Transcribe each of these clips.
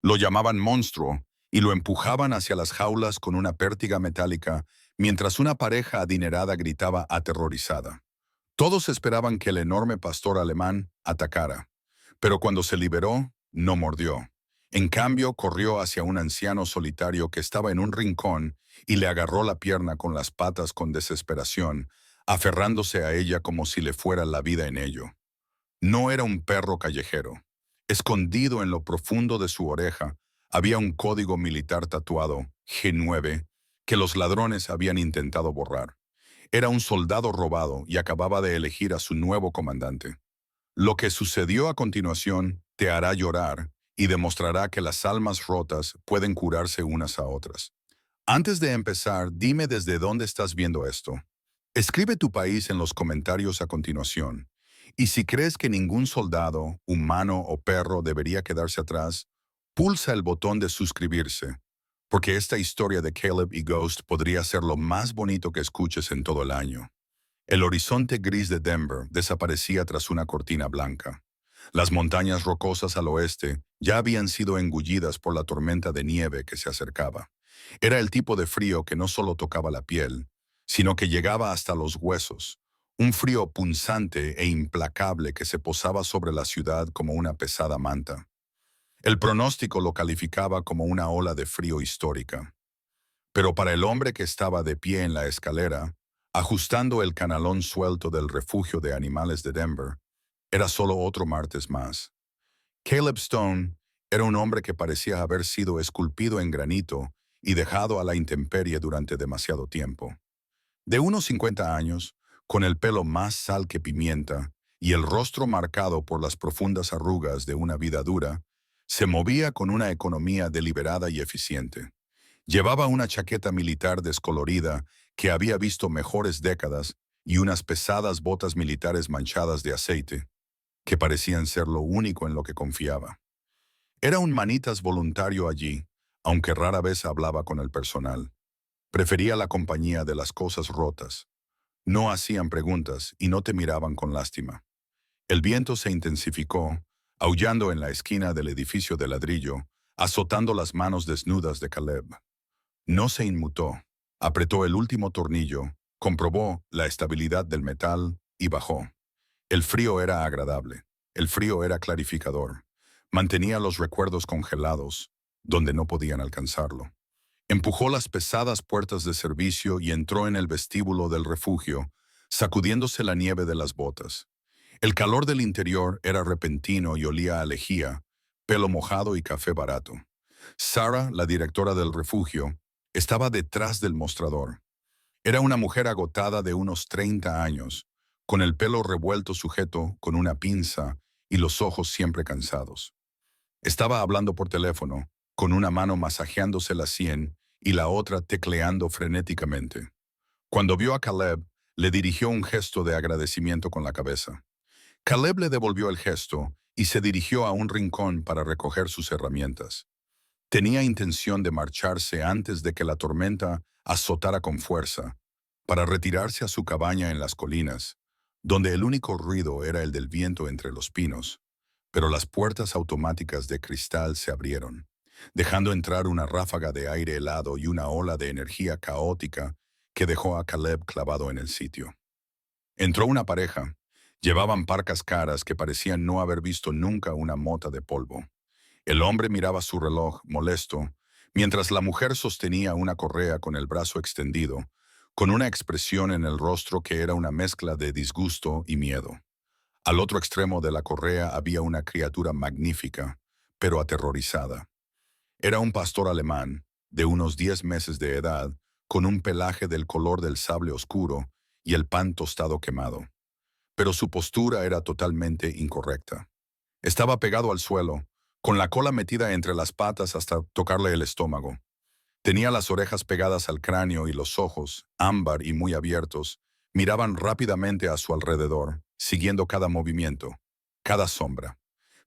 Lo llamaban monstruo y lo empujaban hacia las jaulas con una pértiga metálica mientras una pareja adinerada gritaba aterrorizada. Todos esperaban que el enorme pastor alemán atacara, pero cuando se liberó, no mordió. En cambio, corrió hacia un anciano solitario que estaba en un rincón y le agarró la pierna con las patas con desesperación, aferrándose a ella como si le fuera la vida en ello. No era un perro callejero. Escondido en lo profundo de su oreja había un código militar tatuado, G9, que los ladrones habían intentado borrar. Era un soldado robado y acababa de elegir a su nuevo comandante. Lo que sucedió a continuación te hará llorar y demostrará que las almas rotas pueden curarse unas a otras. Antes de empezar, dime desde dónde estás viendo esto. Escribe tu país en los comentarios a continuación. Y si crees que ningún soldado, humano o perro debería quedarse atrás, pulsa el botón de suscribirse, porque esta historia de Caleb y Ghost podría ser lo más bonito que escuches en todo el año. El horizonte gris de Denver desaparecía tras una cortina blanca. Las montañas rocosas al oeste ya habían sido engullidas por la tormenta de nieve que se acercaba. Era el tipo de frío que no solo tocaba la piel, sino que llegaba hasta los huesos, un frío punzante e implacable que se posaba sobre la ciudad como una pesada manta. El pronóstico lo calificaba como una ola de frío histórica. Pero para el hombre que estaba de pie en la escalera, ajustando el canalón suelto del refugio de animales de Denver, era solo otro martes más. Caleb Stone era un hombre que parecía haber sido esculpido en granito y dejado a la intemperie durante demasiado tiempo. De unos 50 años, con el pelo más sal que pimienta y el rostro marcado por las profundas arrugas de una vida dura, se movía con una economía deliberada y eficiente. Llevaba una chaqueta militar descolorida que había visto mejores décadas y unas pesadas botas militares manchadas de aceite, que parecían ser lo único en lo que confiaba. Era un manitas voluntario allí, aunque rara vez hablaba con el personal. Prefería la compañía de las cosas rotas. No hacían preguntas y no te miraban con lástima. El viento se intensificó, aullando en la esquina del edificio de ladrillo, azotando las manos desnudas de Caleb. No se inmutó. Apretó el último tornillo, comprobó la estabilidad del metal y bajó. El frío era agradable. El frío era clarificador. Mantenía los recuerdos congelados, donde no podían alcanzarlo. Empujó las pesadas puertas de servicio y entró en el vestíbulo del refugio, sacudiéndose la nieve de las botas. El calor del interior era repentino y olía a lejía, pelo mojado y café barato. Sarah, la directora del refugio, estaba detrás del mostrador. Era una mujer agotada de unos 30 años, con el pelo revuelto sujeto con una pinza y los ojos siempre cansados. Estaba hablando por teléfono, con una mano masajeándose la sien y la otra tecleando frenéticamente. Cuando vio a Caleb, le dirigió un gesto de agradecimiento con la cabeza. Caleb le devolvió el gesto y se dirigió a un rincón para recoger sus herramientas. Tenía intención de marcharse antes de que la tormenta azotara con fuerza, para retirarse a su cabaña en las colinas, donde el único ruido era el del viento entre los pinos, pero las puertas automáticas de cristal se abrieron, dejando entrar una ráfaga de aire helado y una ola de energía caótica que dejó a Caleb clavado en el sitio. Entró una pareja. Llevaban parcas caras que parecían no haber visto nunca una mota de polvo. El hombre miraba su reloj, molesto, mientras la mujer sostenía una correa con el brazo extendido, con una expresión en el rostro que era una mezcla de disgusto y miedo. Al otro extremo de la correa había una criatura magnífica, pero aterrorizada. Era un pastor alemán, de unos 10 meses de edad, con un pelaje del color del sable oscuro y el pan tostado quemado. Pero su postura era totalmente incorrecta. Estaba pegado al suelo, con la cola metida entre las patas hasta tocarle el estómago. Tenía las orejas pegadas al cráneo y los ojos, ámbar y muy abiertos, miraban rápidamente a su alrededor, siguiendo cada movimiento, cada sombra.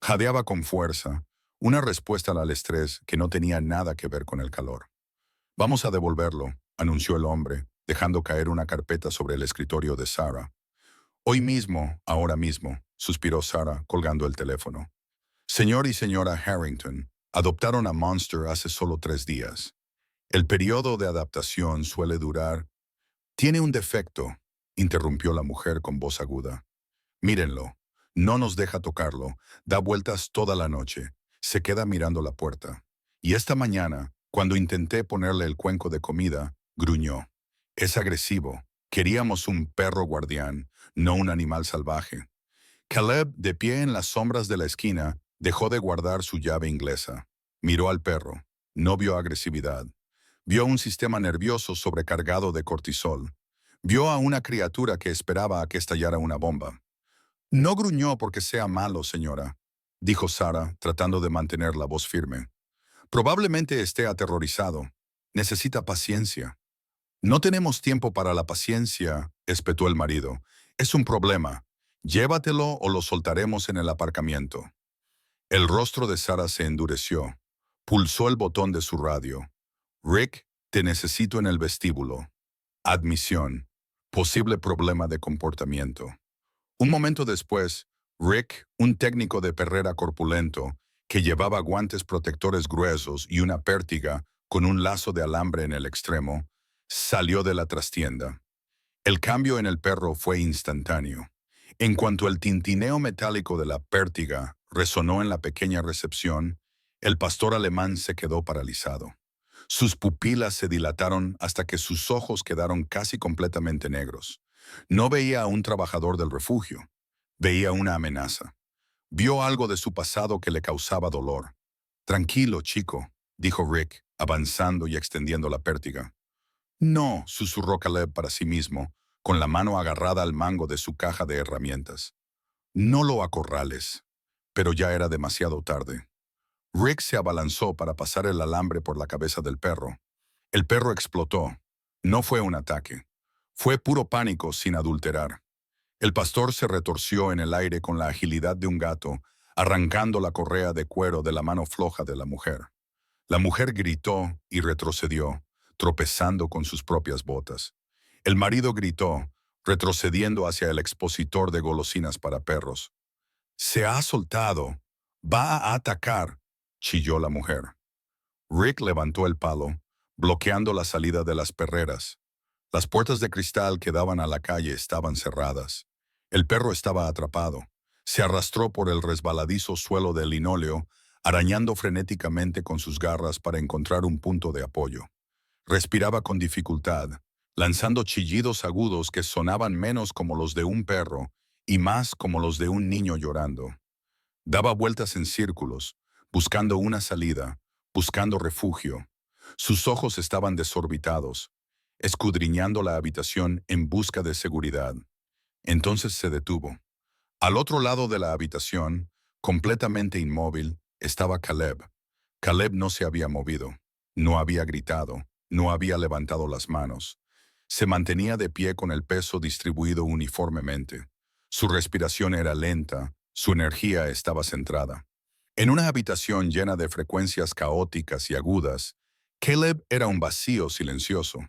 Jadeaba con fuerza, una respuesta al estrés que no tenía nada que ver con el calor. «Vamos a devolverlo», anunció el hombre, dejando caer una carpeta sobre el escritorio de Sarah. «Hoy mismo, ahora mismo», suspiró Sarah, colgando el teléfono. «Señor y señora Harrington, Adoptaron a Monster hace solo 3 días. El periodo de adaptación suele durar. Tiene un defecto, interrumpió la mujer con voz aguda. Mírenlo. No nos deja tocarlo. Da vueltas toda la noche. Se queda mirando la puerta. Y esta mañana, cuando intenté ponerle el cuenco de comida, gruñó. Es agresivo. Queríamos un perro guardián, no un animal salvaje. Caleb, de pie en las sombras de la esquina, dejó de guardar su llave inglesa. Miró al perro. No vio agresividad. Vio un sistema nervioso sobrecargado de cortisol. Vio a una criatura que esperaba a que estallara una bomba. No gruñó porque sea malo, señora, dijo Sara, tratando de mantener la voz firme. Probablemente esté aterrorizado. Necesita paciencia. No tenemos tiempo para la paciencia, espetó el marido. Es un problema. Llévatelo o lo soltaremos en el aparcamiento. El rostro de Sara se endureció. Pulsó el botón de su radio. Rick, te necesito en el vestíbulo. Admisión. Posible problema de comportamiento. Un momento después, Rick, un técnico de perrera corpulento, que llevaba guantes protectores gruesos y una pértiga con un lazo de alambre en el extremo, salió de la trastienda. El cambio en el perro fue instantáneo. En cuanto el tintineo metálico de la pértiga resonó en la pequeña recepción, el pastor alemán se quedó paralizado. Sus pupilas se dilataron hasta que sus ojos quedaron casi completamente negros. No veía a un trabajador del refugio. Veía una amenaza. Vio algo de su pasado que le causaba dolor. Tranquilo, chico, dijo Rick, avanzando y extendiendo la pértiga. No, susurró Caleb para sí mismo, con la mano agarrada al mango de su caja de herramientas. No lo acorrales. Pero ya era demasiado tarde. Rick se abalanzó para pasar el alambre por la cabeza del perro. El perro explotó. No fue un ataque. Fue puro pánico sin adulterar. El pastor se retorció en el aire con la agilidad de un gato, arrancando la correa de cuero de la mano floja de la mujer. La mujer gritó y retrocedió, tropezando con sus propias botas. El marido gritó, retrocediendo hacia el expositor de golosinas para perros. «Se ha soltado. Va a atacar», chilló la mujer. Rick levantó el palo, bloqueando la salida de las perreras. Las puertas de cristal que daban a la calle estaban cerradas. El perro estaba atrapado. Se arrastró por el resbaladizo suelo de linóleo, arañando frenéticamente con sus garras para encontrar un punto de apoyo. Respiraba con dificultad, lanzando chillidos agudos que sonaban menos como los de un perro y más como los de un niño llorando. Daba vueltas en círculos, buscando una salida, buscando refugio. Sus ojos estaban desorbitados, escudriñando la habitación en busca de seguridad. Entonces se detuvo. Al otro lado de la habitación, completamente inmóvil, estaba Caleb. Caleb no se había movido, no había gritado, no había levantado las manos. Se mantenía de pie con el peso distribuido uniformemente. Su respiración era lenta, su energía estaba centrada. En una habitación llena de frecuencias caóticas y agudas, Caleb era un vacío silencioso.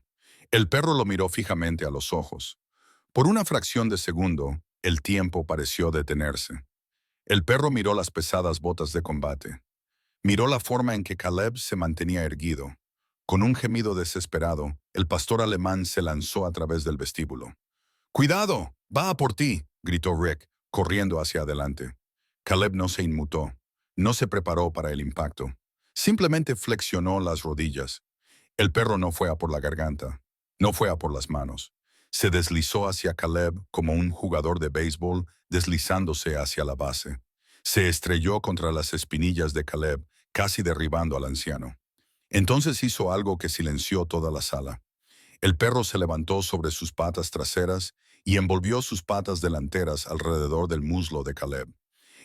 El perro lo miró fijamente a los ojos. Por una fracción de segundo, el tiempo pareció detenerse. El perro miró las pesadas botas de combate. Miró la forma en que Caleb se mantenía erguido. Con un gemido desesperado, el pastor alemán se lanzó a través del vestíbulo. «¡Cuidado! ¡Va a por ti!», gritó Rick, corriendo hacia adelante. Caleb no se inmutó. No se preparó para el impacto. Simplemente flexionó las rodillas. El perro no fue a por la garganta. No fue a por las manos. Se deslizó hacia Caleb como un jugador de béisbol deslizándose hacia la base. Se estrelló contra las espinillas de Caleb, casi derribando al anciano. Entonces hizo algo que silenció toda la sala. El perro se levantó sobre sus patas traseras y envolvió sus patas delanteras alrededor del muslo de Caleb.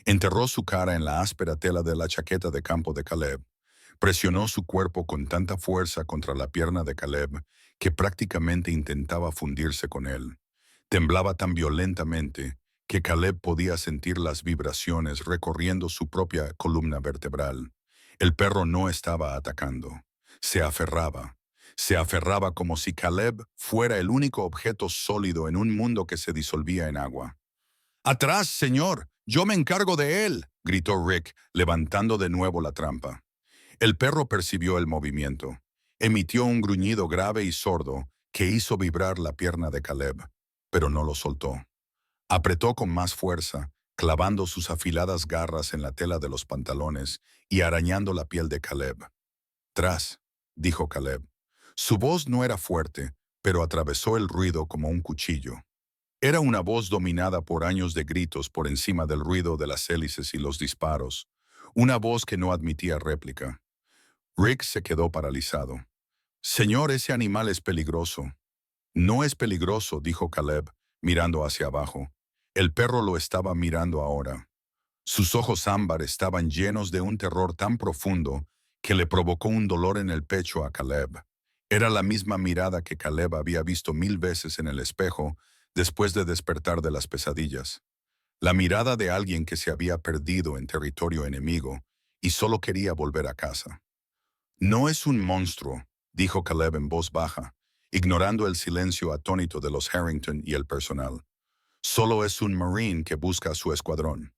Enterró su cara en la áspera tela de la chaqueta de campo de Caleb. Presionó su cuerpo con tanta fuerza contra la pierna de Caleb que prácticamente intentaba fundirse con él. Temblaba tan violentamente que Caleb podía sentir las vibraciones recorriendo su propia columna vertebral. El perro no estaba atacando. Se aferraba. Se aferraba como si Caleb fuera el único objeto sólido en un mundo que se disolvía en agua. «¡Atrás, señor! ¡Yo me encargo de él!», gritó Rick, levantando de nuevo la trampa. El perro percibió el movimiento. Emitió un gruñido grave y sordo que hizo vibrar la pierna de Caleb, pero no lo soltó. Apretó con más fuerza, clavando sus afiladas garras en la tela de los pantalones y arañando la piel de Caleb. «Tras», dijo Caleb. Su voz no era fuerte, pero atravesó el ruido como un cuchillo. Era una voz dominada por años de gritos por encima del ruido de las hélices y los disparos, una voz que no admitía réplica. Rick se quedó paralizado. «Señor, ese animal es peligroso». «No es peligroso», dijo Caleb, mirando hacia abajo. El perro lo estaba mirando ahora. Sus ojos ámbar estaban llenos de un terror tan profundo que le provocó un dolor en el pecho a Caleb. Era la misma mirada que Caleb había visto 1000 veces en el espejo después de despertar de las pesadillas. La mirada de alguien que se había perdido en territorio enemigo y solo quería volver a casa. «No es un monstruo», dijo Caleb en voz baja, ignorando el silencio atónito de los Harrington y el personal. «Solo es un Marine que busca a su escuadrón».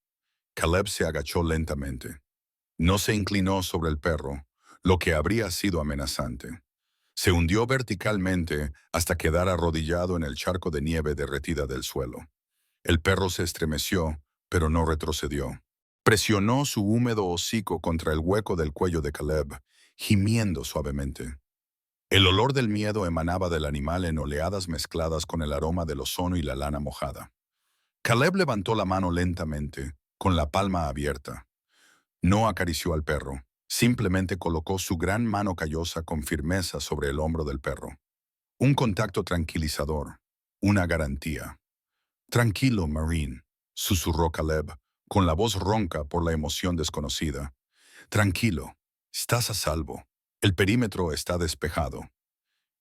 Caleb se agachó lentamente. No se inclinó sobre el perro, lo que habría sido amenazante. Se hundió verticalmente hasta quedar arrodillado en el charco de nieve derretida del suelo. El perro se estremeció, pero no retrocedió. Presionó su húmedo hocico contra el hueco del cuello de Caleb, gimiendo suavemente. El olor del miedo emanaba del animal en oleadas mezcladas con el aroma del ozono y la lana mojada. Caleb levantó la mano lentamente, con la palma abierta. No acarició al perro, simplemente colocó su gran mano callosa con firmeza sobre el hombro del perro. Un contacto tranquilizador, una garantía. «Tranquilo, Marine», susurró Caleb, con la voz ronca por la emoción desconocida. «Tranquilo, estás a salvo. El perímetro está despejado».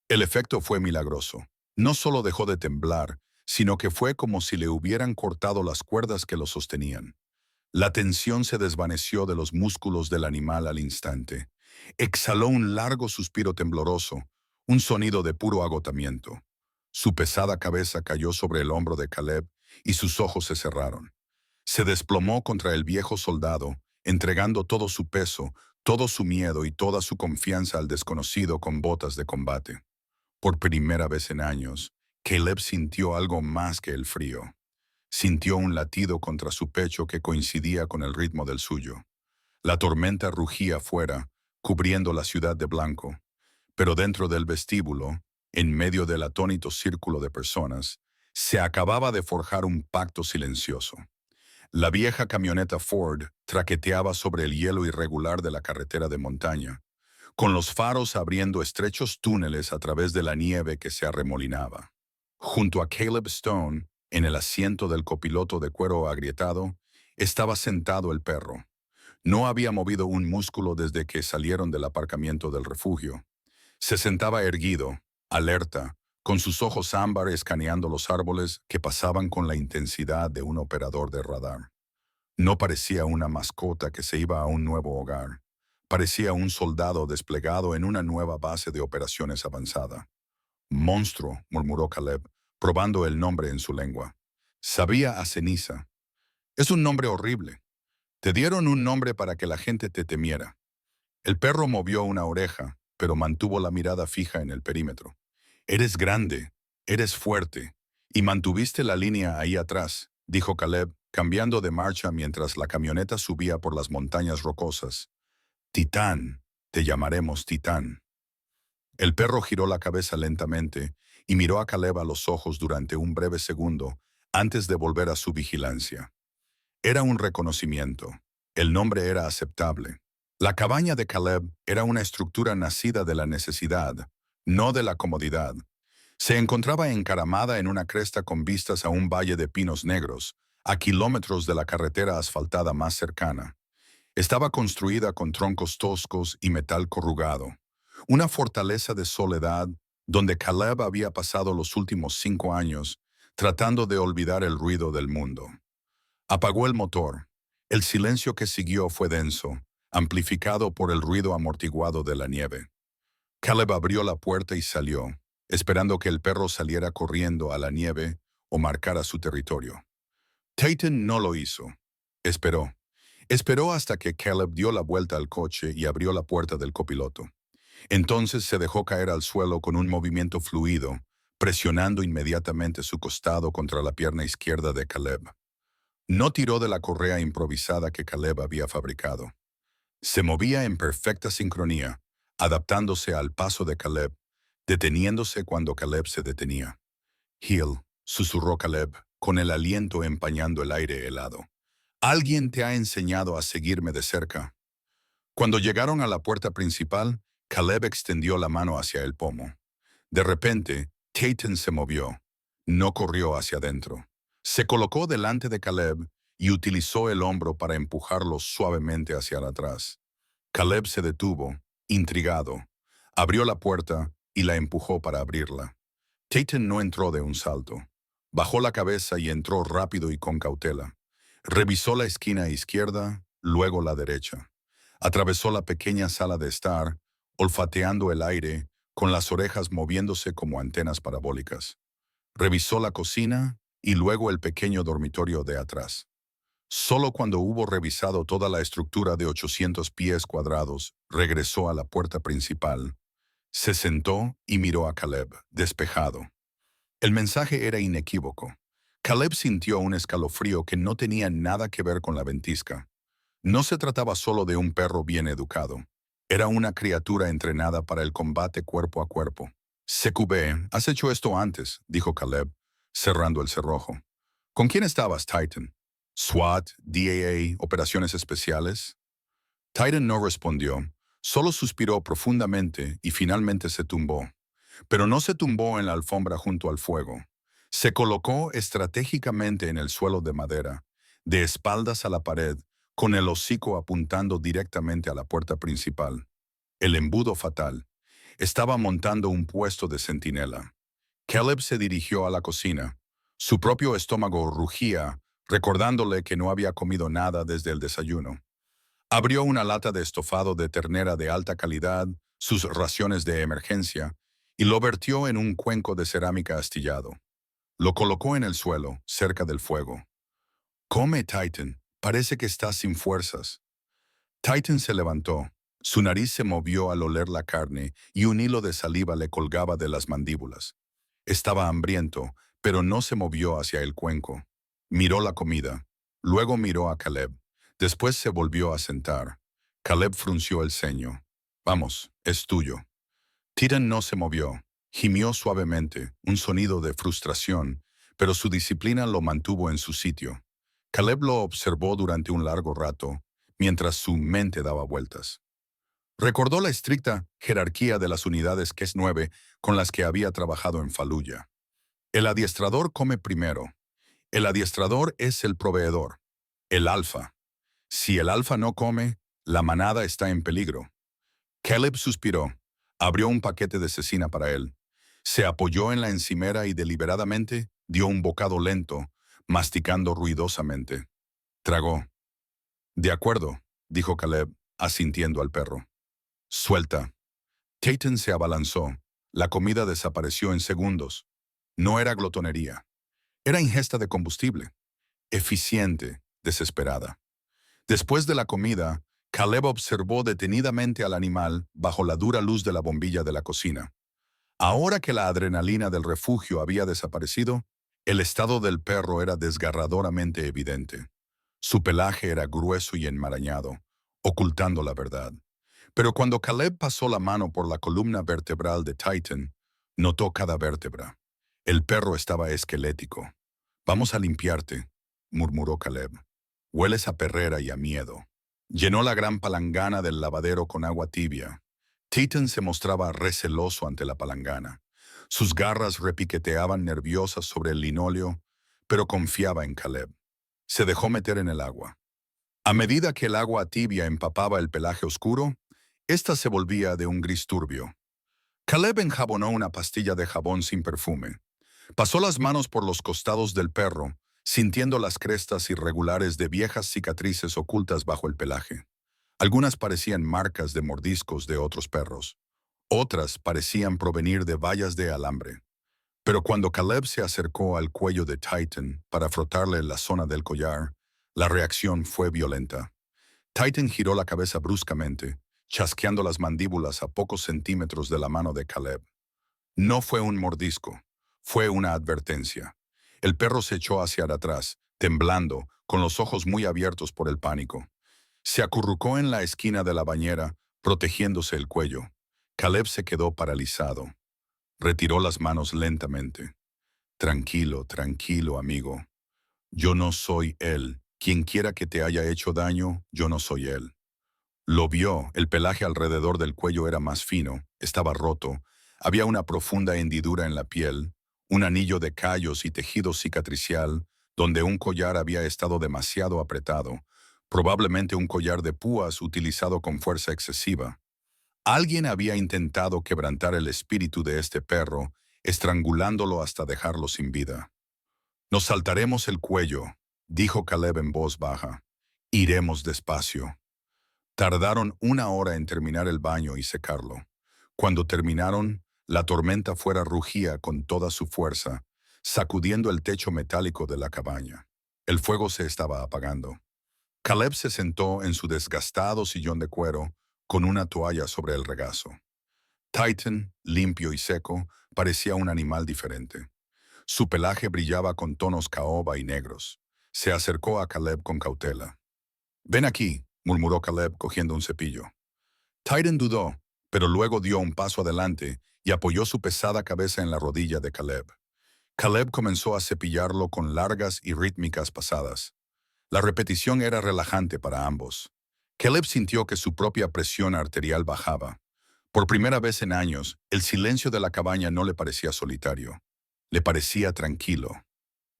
El efecto fue milagroso. No solo dejó de temblar, sino que fue como si le hubieran cortado las cuerdas que lo sostenían. La tensión se desvaneció de los músculos del animal al instante. Exhaló un largo suspiro tembloroso, un sonido de puro agotamiento. Su pesada cabeza cayó sobre el hombro de Caleb y sus ojos se cerraron. Se desplomó contra el viejo soldado, entregando todo su peso, todo su miedo y toda su confianza al desconocido con botas de combate. Por primera vez en años, Caleb sintió algo más que el frío. Sintió un latido contra su pecho que coincidía con el ritmo del suyo. La tormenta rugía afuera, cubriendo la ciudad de blanco, pero dentro del vestíbulo, en medio del atónito círculo de personas, se acababa de forjar un pacto silencioso. La vieja camioneta Ford traqueteaba sobre el hielo irregular de la carretera de montaña, con los faros abriendo estrechos túneles a través de la nieve que se arremolinaba. Junto a Caleb Stone, en el asiento del copiloto de cuero agrietado, estaba sentado el perro. No había movido un músculo desde que salieron del aparcamiento del refugio. Se sentaba erguido, alerta, con sus ojos ámbar escaneando los árboles que pasaban con la intensidad de un operador de radar. No parecía una mascota que se iba a un nuevo hogar. Parecía un soldado desplegado en una nueva base de operaciones avanzada. «Monstruo», murmuró Caleb, probando el nombre en su lengua. Sabía a ceniza. «Es un nombre horrible. Te dieron un nombre para que la gente te temiera». El perro movió una oreja, pero mantuvo la mirada fija en el perímetro. «Eres grande, eres fuerte, y mantuviste la línea ahí atrás», dijo Caleb, cambiando de marcha mientras la camioneta subía por las montañas rocosas. «Titán, te llamaremos Titán». El perro giró la cabeza lentamente y miró a Caleb a los ojos durante un breve segundo antes de volver a su vigilancia. Era un reconocimiento. El nombre era aceptable. La cabaña de Caleb era una estructura nacida de la necesidad, no de la comodidad. Se encontraba encaramada en una cresta con vistas a un valle de pinos negros, a kilómetros de la carretera asfaltada más cercana. Estaba construida con troncos toscos y metal corrugado. Una fortaleza de soledad donde Caleb había pasado los últimos 5 años tratando de olvidar el ruido del mundo. Apagó el motor. El silencio que siguió fue denso, amplificado por el ruido amortiguado de la nieve. Caleb abrió la puerta y salió, esperando que el perro saliera corriendo a la nieve o marcara su territorio. Tayton no lo hizo. Esperó. Esperó hasta que Caleb dio la vuelta al coche y abrió la puerta del copiloto. Entonces se dejó caer al suelo con un movimiento fluido, presionando inmediatamente su costado contra la pierna izquierda de Caleb. No tiró de la correa improvisada que Caleb había fabricado. Se movía en perfecta sincronía, adaptándose al paso de Caleb, deteniéndose cuando Caleb se detenía. Hill, susurró Caleb, con el aliento empañando el aire helado. Alguien te ha enseñado a seguirme de cerca. Cuando llegaron a la puerta principal, Caleb extendió la mano hacia el pomo. De repente, Tayton se movió. No corrió hacia adentro. Se colocó delante de Caleb y utilizó el hombro para empujarlo suavemente hacia atrás. Caleb se detuvo, intrigado. Abrió la puerta y la empujó para abrirla. Tayton no entró de un salto. Bajó la cabeza y entró rápido y con cautela. Revisó la esquina izquierda, luego la derecha. Atravesó la pequeña sala de estar, olfateando el aire, con las orejas moviéndose como antenas parabólicas. Revisó la cocina y luego el pequeño dormitorio de atrás. Solo cuando hubo revisado toda la estructura de 800 pies cuadrados, regresó a la puerta principal. Se sentó y miró a Caleb, despejado. El mensaje era inequívoco. Caleb sintió un escalofrío que no tenía nada que ver con la ventisca. No se trataba solo de un perro bien educado. Era una criatura entrenada para el combate cuerpo a cuerpo. CQB, has hecho esto antes, dijo Caleb, cerrando el cerrojo. ¿Con quién estabas, Titan? ¿SWAT, DAA, operaciones especiales? Titan no respondió, solo suspiró profundamente y finalmente se tumbó. Pero no se tumbó en la alfombra junto al fuego. Se colocó estratégicamente en el suelo de madera, de espaldas a la pared, con el hocico apuntando directamente a la puerta principal. El embudo fatal. Estaba montando un puesto de centinela. Caleb se dirigió a la cocina. Su propio estómago rugía, recordándole que no había comido nada desde el desayuno. Abrió una lata de estofado de ternera de alta calidad, sus raciones de emergencia, y lo vertió en un cuenco de cerámica astillado. Lo colocó en el suelo, cerca del fuego. Come, Titan. Parece que estás sin fuerzas. Titan se levantó. Su nariz se movió al oler la carne y un hilo de saliva le colgaba de las mandíbulas. Estaba hambriento, pero no se movió hacia el cuenco. Miró la comida. Luego miró a Caleb. Después se volvió a sentar. Caleb frunció el ceño. Vamos, es tuyo. Titan no se movió. Gimió suavemente, un sonido de frustración, pero su disciplina lo mantuvo en su sitio. Caleb lo observó durante un largo rato, mientras su mente daba vueltas. Recordó la estricta jerarquía de las unidades KES 9 con las que había trabajado en Fallujah. El adiestrador come primero. El adiestrador es el proveedor, el alfa. Si el alfa no come, la manada está en peligro. Caleb suspiró. Abrió un paquete de cecina para él. Se apoyó en la encimera y deliberadamente dio un bocado lento, masticando ruidosamente. Tragó. De acuerdo, dijo Caleb, asintiendo al perro. Suelta. Tayton se abalanzó. La comida desapareció en segundos. No era glotonería. Era ingesta de combustible. Eficiente, desesperada. Después de la comida, Caleb observó detenidamente al animal bajo la dura luz de la bombilla de la cocina. Ahora que la adrenalina del refugio había desaparecido, el estado del perro era desgarradoramente evidente. Su pelaje era grueso y enmarañado, ocultando la verdad. Pero cuando Caleb pasó la mano por la columna vertebral de Titan, notó cada vértebra. El perro estaba esquelético. «Vamos a limpiarte», murmuró Caleb. «Hueles a perrera y a miedo». Llenó la gran palangana del lavadero con agua tibia. Titan se mostraba receloso ante la palangana. Sus garras repiqueteaban nerviosas sobre el linóleo, pero confiaba en Caleb. Se dejó meter en el agua. A medida que el agua tibia empapaba el pelaje oscuro, ésta se volvía de un gris turbio. Caleb enjabonó una pastilla de jabón sin perfume. Pasó las manos por los costados del perro, sintiendo las crestas irregulares de viejas cicatrices ocultas bajo el pelaje. Algunas parecían marcas de mordiscos de otros perros. Otras parecían provenir de vallas de alambre. Pero cuando Caleb se acercó al cuello de Titan para frotarle la zona del collar, la reacción fue violenta. Titan giró la cabeza bruscamente, chasqueando las mandíbulas a pocos centímetros de la mano de Caleb. No fue un mordisco, fue una advertencia. El perro se echó hacia atrás, temblando, con los ojos muy abiertos por el pánico. Se acurrucó en la esquina de la bañera, protegiéndose el cuello. Caleb se quedó paralizado. Retiró las manos lentamente. Tranquilo, tranquilo, amigo. Yo no soy él. Quien quiera que te haya hecho daño, yo no soy él. Lo vio, el pelaje alrededor del cuello era más fino, estaba roto, había una profunda hendidura en la piel, un anillo de callos y tejido cicatricial, donde un collar había estado demasiado apretado, probablemente un collar de púas utilizado con fuerza excesiva. Alguien había intentado quebrantar el espíritu de este perro, estrangulándolo hasta dejarlo sin vida. Nos saltaremos el cuello, dijo Caleb en voz baja. Iremos despacio. Tardaron 1 hora en terminar el baño y secarlo. Cuando terminaron, la tormenta fuera rugía con toda su fuerza, sacudiendo el techo metálico de la cabaña. El fuego se estaba apagando. Caleb se sentó en su desgastado sillón de cuero, con una toalla sobre el regazo. Titan, limpio y seco, parecía un animal diferente. Su pelaje brillaba con tonos caoba y negros. Se acercó a Caleb con cautela. «Ven aquí», murmuró Caleb cogiendo un cepillo. Titan dudó, pero luego dio un paso adelante y apoyó su pesada cabeza en la rodilla de Caleb. Caleb comenzó a cepillarlo con largas y rítmicas pasadas. La repetición era relajante para ambos. Caleb sintió que su propia presión arterial bajaba. Por primera vez en años, el silencio de la cabaña no le parecía solitario. Le parecía tranquilo.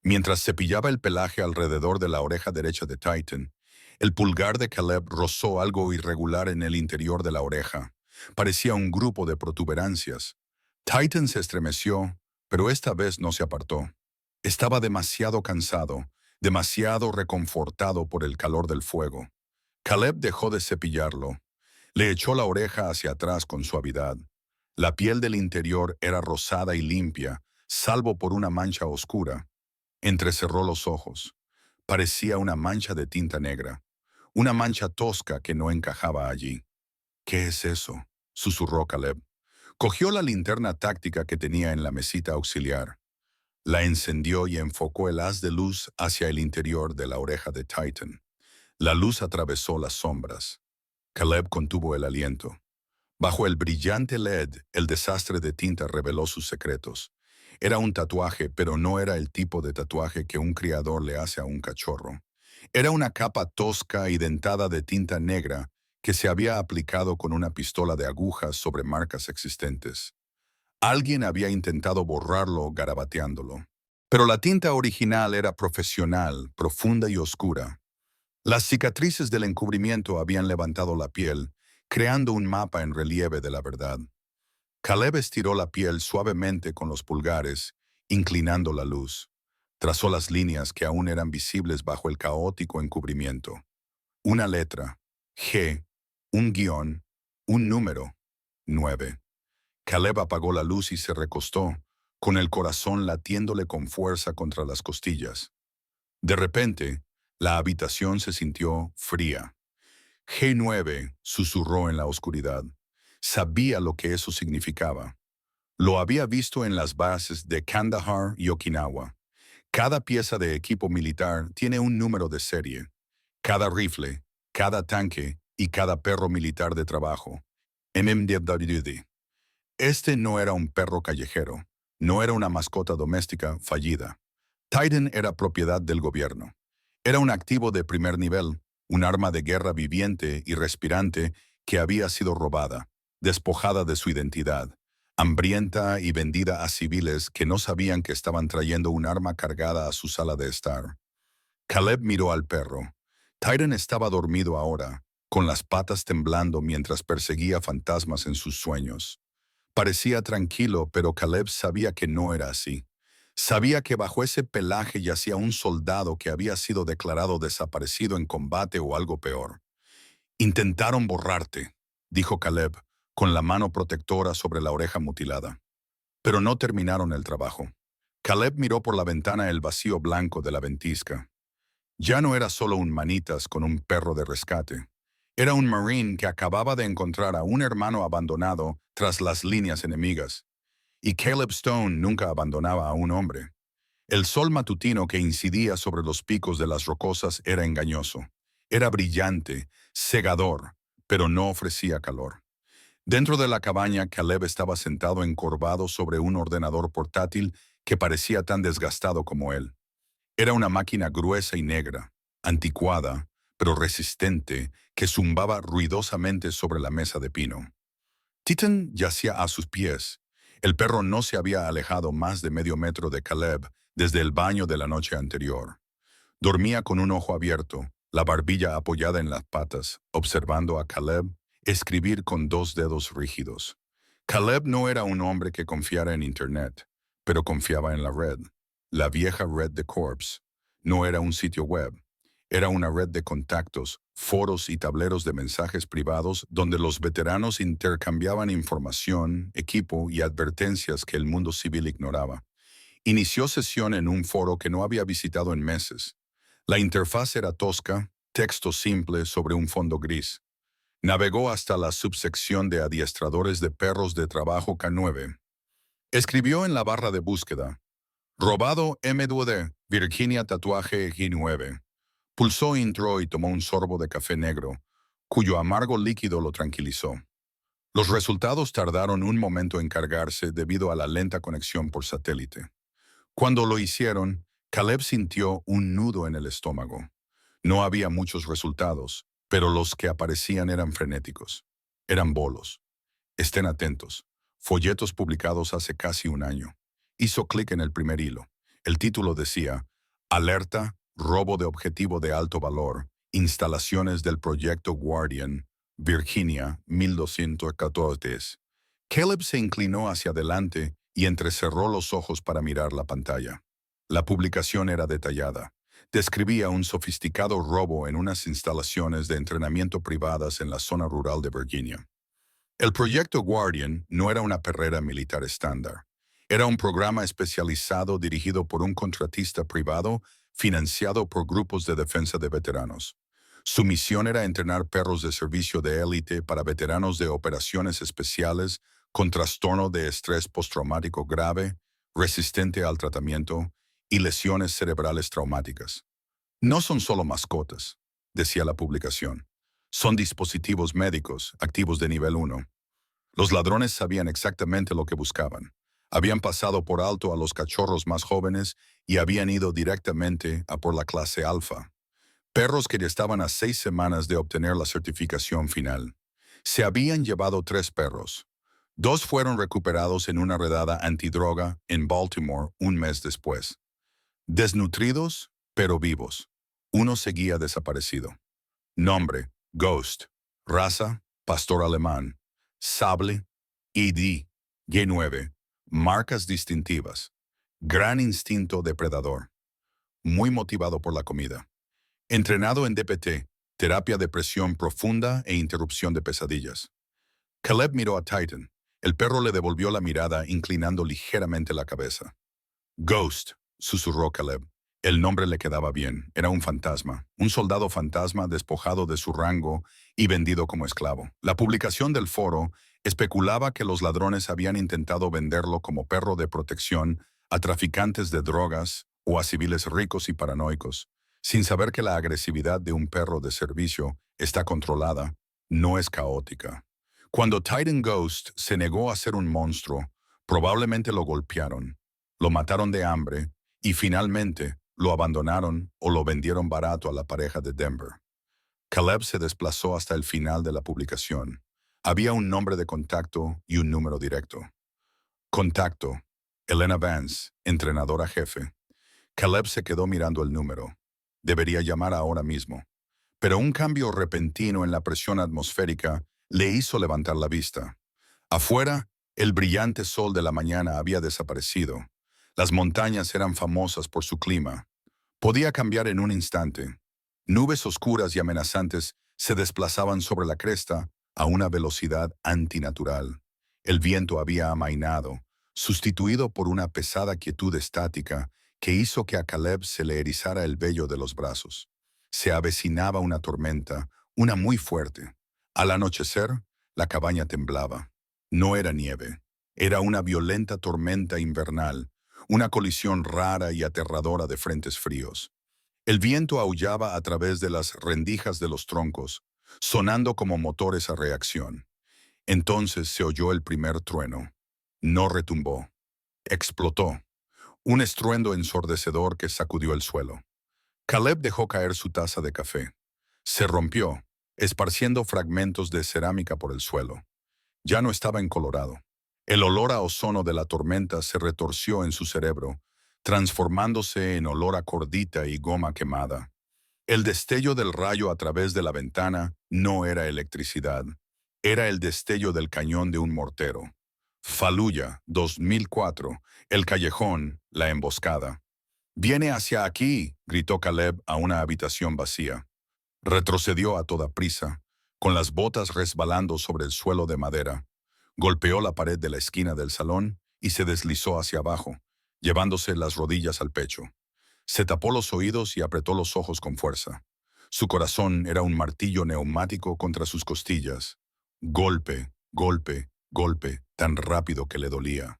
Mientras cepillaba el pelaje alrededor de la oreja derecha de Titan, el pulgar de Caleb rozó algo irregular en el interior de la oreja. Parecía un grupo de protuberancias. Titan se estremeció, pero esta vez no se apartó. Estaba demasiado cansado, demasiado reconfortado por el calor del fuego. Caleb dejó de cepillarlo. Le echó la oreja hacia atrás con suavidad. La piel del interior era rosada y limpia, salvo por una mancha oscura. Entrecerró los ojos. Parecía una mancha de tinta negra, una mancha tosca que no encajaba allí. «¿Qué es eso?», susurró Caleb. Cogió la linterna táctica que tenía en la mesita auxiliar. La encendió y enfocó el haz de luz hacia el interior de la oreja de Titan. La luz atravesó las sombras. Caleb contuvo el aliento. Bajo el brillante LED, el desastre de tinta reveló sus secretos. Era un tatuaje, pero no era el tipo de tatuaje que un criador le hace a un cachorro. Era una capa tosca y dentada de tinta negra que se había aplicado con una pistola de agujas sobre marcas existentes. Alguien había intentado borrarlo garabateándolo. Pero la tinta original era profesional, profunda y oscura. Las cicatrices del encubrimiento habían levantado la piel, creando un mapa en relieve de la verdad. Caleb estiró la piel suavemente con los pulgares, inclinando la luz. Trazó las líneas que aún eran visibles bajo el caótico encubrimiento. Una letra, G, un guión, un número, 9. Caleb apagó la luz y se recostó, con el corazón latiéndole con fuerza contra las costillas. De repente, la habitación se sintió fría. G9, susurró en la oscuridad. Sabía lo que eso significaba. Lo había visto en las bases de Kandahar y Okinawa. Cada pieza de equipo militar tiene un número de serie. Cada rifle, cada tanque y cada perro militar de trabajo. MMDWD. Este no era un perro callejero. No era una mascota doméstica fallida. Titan era propiedad del gobierno. Era un activo de primer nivel, un arma de guerra viviente y respirante que había sido robada, despojada de su identidad, hambrienta y vendida a civiles que no sabían que estaban trayendo un arma cargada a su sala de estar. Caleb miró al perro. Titan estaba dormido ahora, con las patas temblando mientras perseguía fantasmas en sus sueños. Parecía tranquilo, pero Caleb sabía que no era así. Sabía que bajo ese pelaje yacía un soldado que había sido declarado desaparecido en combate o algo peor. «Intentaron borrarte», dijo Caleb, con la mano protectora sobre la oreja mutilada. Pero no terminaron el trabajo. Caleb miró por la ventana el vacío blanco de la ventisca. Ya no era solo un manitas con un perro de rescate. Era un marine que acababa de encontrar a un hermano abandonado tras las líneas enemigas. Y Caleb Stone nunca abandonaba a un hombre. El sol matutino que incidía sobre los picos de las rocosas era engañoso. Era brillante, cegador, pero no ofrecía calor. Dentro de la cabaña, Caleb estaba sentado encorvado sobre un ordenador portátil que parecía tan desgastado como él. Era una máquina gruesa y negra, anticuada, pero resistente, que zumbaba ruidosamente sobre la mesa de pino. Titan yacía a sus pies. El perro no se había alejado más de medio metro de Caleb desde el baño de la noche anterior. Dormía con un ojo abierto, la barbilla apoyada en las patas, observando a Caleb escribir con dos dedos rígidos. Caleb no era un hombre que confiara en Internet, pero confiaba en la red. La vieja red de Corps. No era un sitio web. Era una red de contactos, foros y tableros de mensajes privados donde los veteranos intercambiaban información, equipo y advertencias que el mundo civil ignoraba. Inició sesión en un foro que no había visitado en meses. La interfaz era tosca, texto simple sobre un fondo gris. Navegó hasta la subsección de adiestradores de perros de trabajo K9. Escribió en la barra de búsqueda, robado MWD, Virginia Tatuaje G9. Pulsó intro y tomó un sorbo de café negro, cuyo amargo líquido lo tranquilizó. Los resultados tardaron un momento en cargarse debido a la lenta conexión por satélite. Cuando lo hicieron, Caleb sintió un nudo en el estómago. No había muchos resultados, pero los que aparecían eran frenéticos. Eran bolos. Estén atentos. Folletos publicados hace casi un año. Hizo clic en el primer hilo. El título decía, Alerta, robo de objetivo de alto valor, instalaciones del proyecto Guardian, Virginia, 1214. Caleb se inclinó hacia adelante y entrecerró los ojos para mirar la pantalla. La publicación era detallada. Describía un sofisticado robo en unas instalaciones de entrenamiento privadas en la zona rural de Virginia. El proyecto Guardian no era una perrera militar estándar. Era un programa especializado dirigido por un contratista privado financiado por grupos de defensa de veteranos. Su misión era entrenar perros de servicio de élite para veteranos de operaciones especiales con trastorno de estrés postraumático grave, resistente al tratamiento y lesiones cerebrales traumáticas. No son solo mascotas, decía la publicación. Son dispositivos médicos activos de nivel 1. Los ladrones sabían exactamente lo que buscaban. Habían pasado por alto a los cachorros más jóvenes y habían ido directamente a por la clase alfa. Perros que ya estaban a 6 semanas de obtener la certificación final. Se habían llevado 3 perros. 2 fueron recuperados en una redada antidroga en Baltimore un mes después. Desnutridos, pero vivos. Uno seguía desaparecido. Nombre, Ghost. Raza, pastor alemán. Sable, ID, G9. Marcas distintivas. Gran instinto depredador. Muy motivado por la comida. Entrenado en DPT, terapia de presión profunda e interrupción de pesadillas. Caleb miró a Titan. El perro le devolvió la mirada inclinando ligeramente la cabeza. Ghost, susurró Caleb. El nombre le quedaba bien. Era un fantasma. Un soldado fantasma despojado de su rango y vendido como esclavo. La publicación del foro especulaba que los ladrones habían intentado venderlo como perro de protección a traficantes de drogas o a civiles ricos y paranoicos, sin saber que la agresividad de un perro de servicio está controlada, no es caótica. Cuando Titan Ghost se negó a ser un monstruo, probablemente lo golpearon, lo mataron de hambre y finalmente lo abandonaron o lo vendieron barato a la pareja de Denver. Caleb se desplazó hasta el final de la publicación. Había un nombre de contacto y un número directo. Contacto, Elena Vance, entrenadora jefe. Caleb se quedó mirando el número. Debería llamar ahora mismo. Pero un cambio repentino en la presión atmosférica le hizo levantar la vista. Afuera, el brillante sol de la mañana había desaparecido. Las montañas eran famosas por su clima. Podía cambiar en un instante. Nubes oscuras y amenazantes se desplazaban sobre la cresta a una velocidad antinatural. El viento había amainado, sustituido por una pesada quietud estática que hizo que a Caleb se le erizara el vello de los brazos. Se avecinaba una tormenta, una muy fuerte. Al anochecer, la cabaña temblaba. No era nieve, era una violenta tormenta invernal, una colisión rara y aterradora de frentes fríos. El viento aullaba a través de las rendijas de los troncos, sonando como motores a reacción. Entonces se oyó el primer trueno. No retumbó. Explotó. Un estruendo ensordecedor que sacudió el suelo. Caleb dejó caer su taza de café. Se rompió, esparciendo fragmentos de cerámica por el suelo. Ya no estaba encolorado. El olor a ozono de la tormenta se retorció en su cerebro, transformándose en olor a cordita y goma quemada. El destello del rayo a través de la ventana no era electricidad, era el destello del cañón de un mortero. Fallujah, 2004, el callejón, la emboscada. «Viene hacia aquí», gritó Caleb a una habitación vacía. Retrocedió a toda prisa, con las botas resbalando sobre el suelo de madera. Golpeó la pared de la esquina del salón y se deslizó hacia abajo, llevándose las rodillas al pecho. Se tapó los oídos y apretó los ojos con fuerza. Su corazón era un martillo neumático contra sus costillas. Golpe, golpe, golpe, tan rápido que le dolía.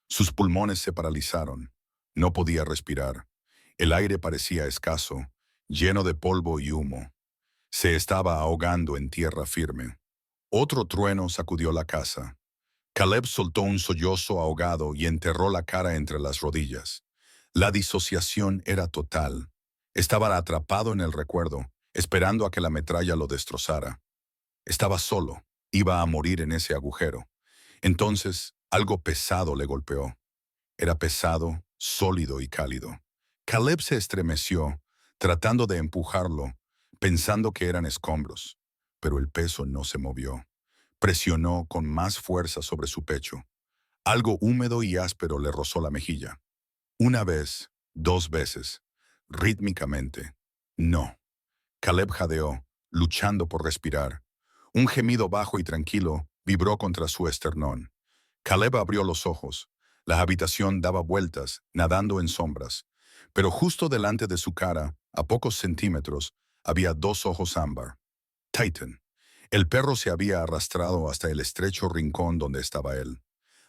Sus pulmones se paralizaron. No podía respirar. El aire parecía escaso, lleno de polvo y humo. Se estaba ahogando en tierra firme. Otro trueno sacudió la casa. Caleb soltó un sollozo ahogado y enterró la cara entre las rodillas. La disociación era total. Estaba atrapado en el recuerdo, esperando a que la metralla lo destrozara. Estaba solo. Iba a morir en ese agujero. Entonces, algo pesado le golpeó. Era pesado, sólido y cálido. Caleb se estremeció, tratando de empujarlo, pensando que eran escombros. Pero el peso no se movió. Presionó con más fuerza sobre su pecho. Algo húmedo y áspero le rozó la mejilla. Una vez, dos veces, rítmicamente. No. Caleb jadeó, luchando por respirar. Un gemido bajo y tranquilo vibró contra su esternón. Caleb abrió los ojos. La habitación daba vueltas, nadando en sombras. Pero justo delante de su cara, a pocos centímetros, había dos ojos ámbar. Titan. El perro se había arrastrado hasta el estrecho rincón donde estaba él.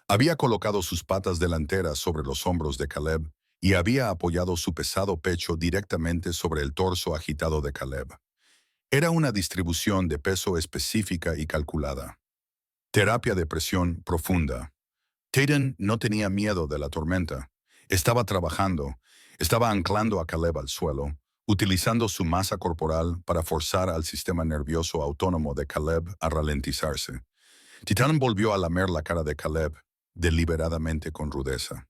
Había colocado sus patas delanteras sobre los hombros de Caleb y había apoyado su pesado pecho directamente sobre el torso agitado de Caleb. Era una distribución de peso específica y calculada. Terapia de presión profunda. Titan no tenía miedo de la tormenta. Estaba trabajando, estaba anclando a Caleb al suelo, utilizando su masa corporal para forzar al sistema nervioso autónomo de Caleb a ralentizarse. Titan volvió a lamer la cara de Caleb, deliberadamente con rudeza.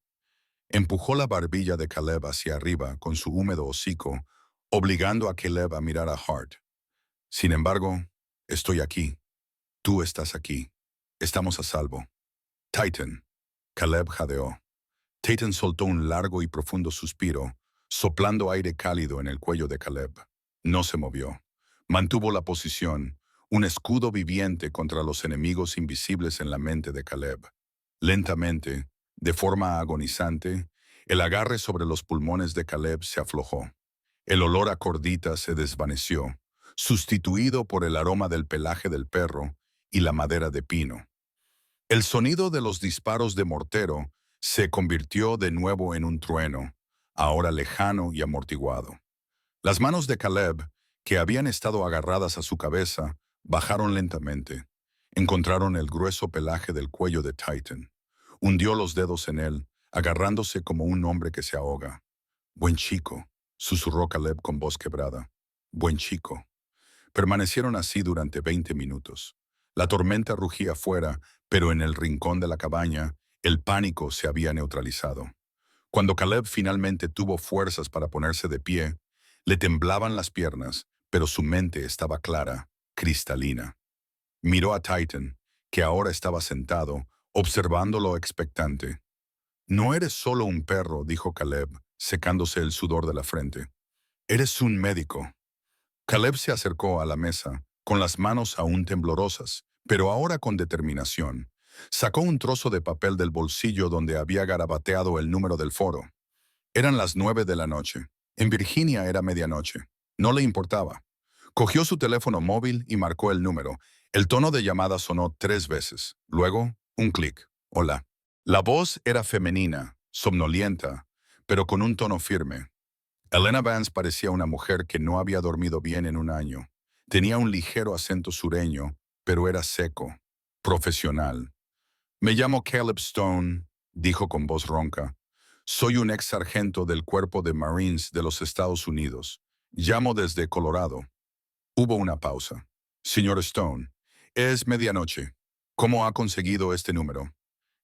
Empujó la barbilla de Caleb hacia arriba con su húmedo hocico, obligando a Caleb a mirar a Hart. Sin embargo, estoy aquí. Tú estás aquí. Estamos a salvo. Titan. Caleb jadeó. Titan soltó un largo y profundo suspiro, soplando aire cálido en el cuello de Caleb. No se movió. Mantuvo la posición, un escudo viviente contra los enemigos invisibles en la mente de Caleb. Lentamente, de forma agonizante, el agarre sobre los pulmones de Caleb se aflojó. El olor a cordita se desvaneció, sustituido por el aroma del pelaje del perro y la madera de pino. El sonido de los disparos de mortero se convirtió de nuevo en un trueno, ahora lejano y amortiguado. Las manos de Caleb, que habían estado agarradas a su cabeza, bajaron lentamente. Encontraron el grueso pelaje del cuello de Titan. Hundió los dedos en él, agarrándose como un hombre que se ahoga. «Buen chico», susurró Caleb con voz quebrada. «Buen chico». Permanecieron así durante 20 minutos. La tormenta rugía fuera, pero en el rincón de la cabaña, el pánico se había neutralizado. Cuando Caleb finalmente tuvo fuerzas para ponerse de pie, le temblaban las piernas, pero su mente estaba clara, cristalina. Miró a Titan, que ahora estaba sentado, observándolo expectante. «No eres solo un perro», dijo Caleb, secándose el sudor de la frente. «Eres un médico». Caleb se acercó a la mesa, con las manos aún temblorosas, pero ahora con determinación. Sacó un trozo de papel del bolsillo donde había garabateado el número del foro. Eran las 9 de la noche. En Virginia era medianoche. No le importaba. Cogió su teléfono móvil y marcó el número. El tono de llamada sonó 3 veces. Luego, un clic. Hola. La voz era femenina, somnolienta, pero con un tono firme. Elena Vance parecía una mujer que no había dormido bien en un año. Tenía un ligero acento sureño, pero era seco, profesional. Me llamo Caleb Stone, dijo con voz ronca. Soy un ex sargento del Cuerpo de Marines de los Estados Unidos. Llamo desde Colorado. Hubo una pausa. Señor Stone, es medianoche. ¿Cómo ha conseguido este número?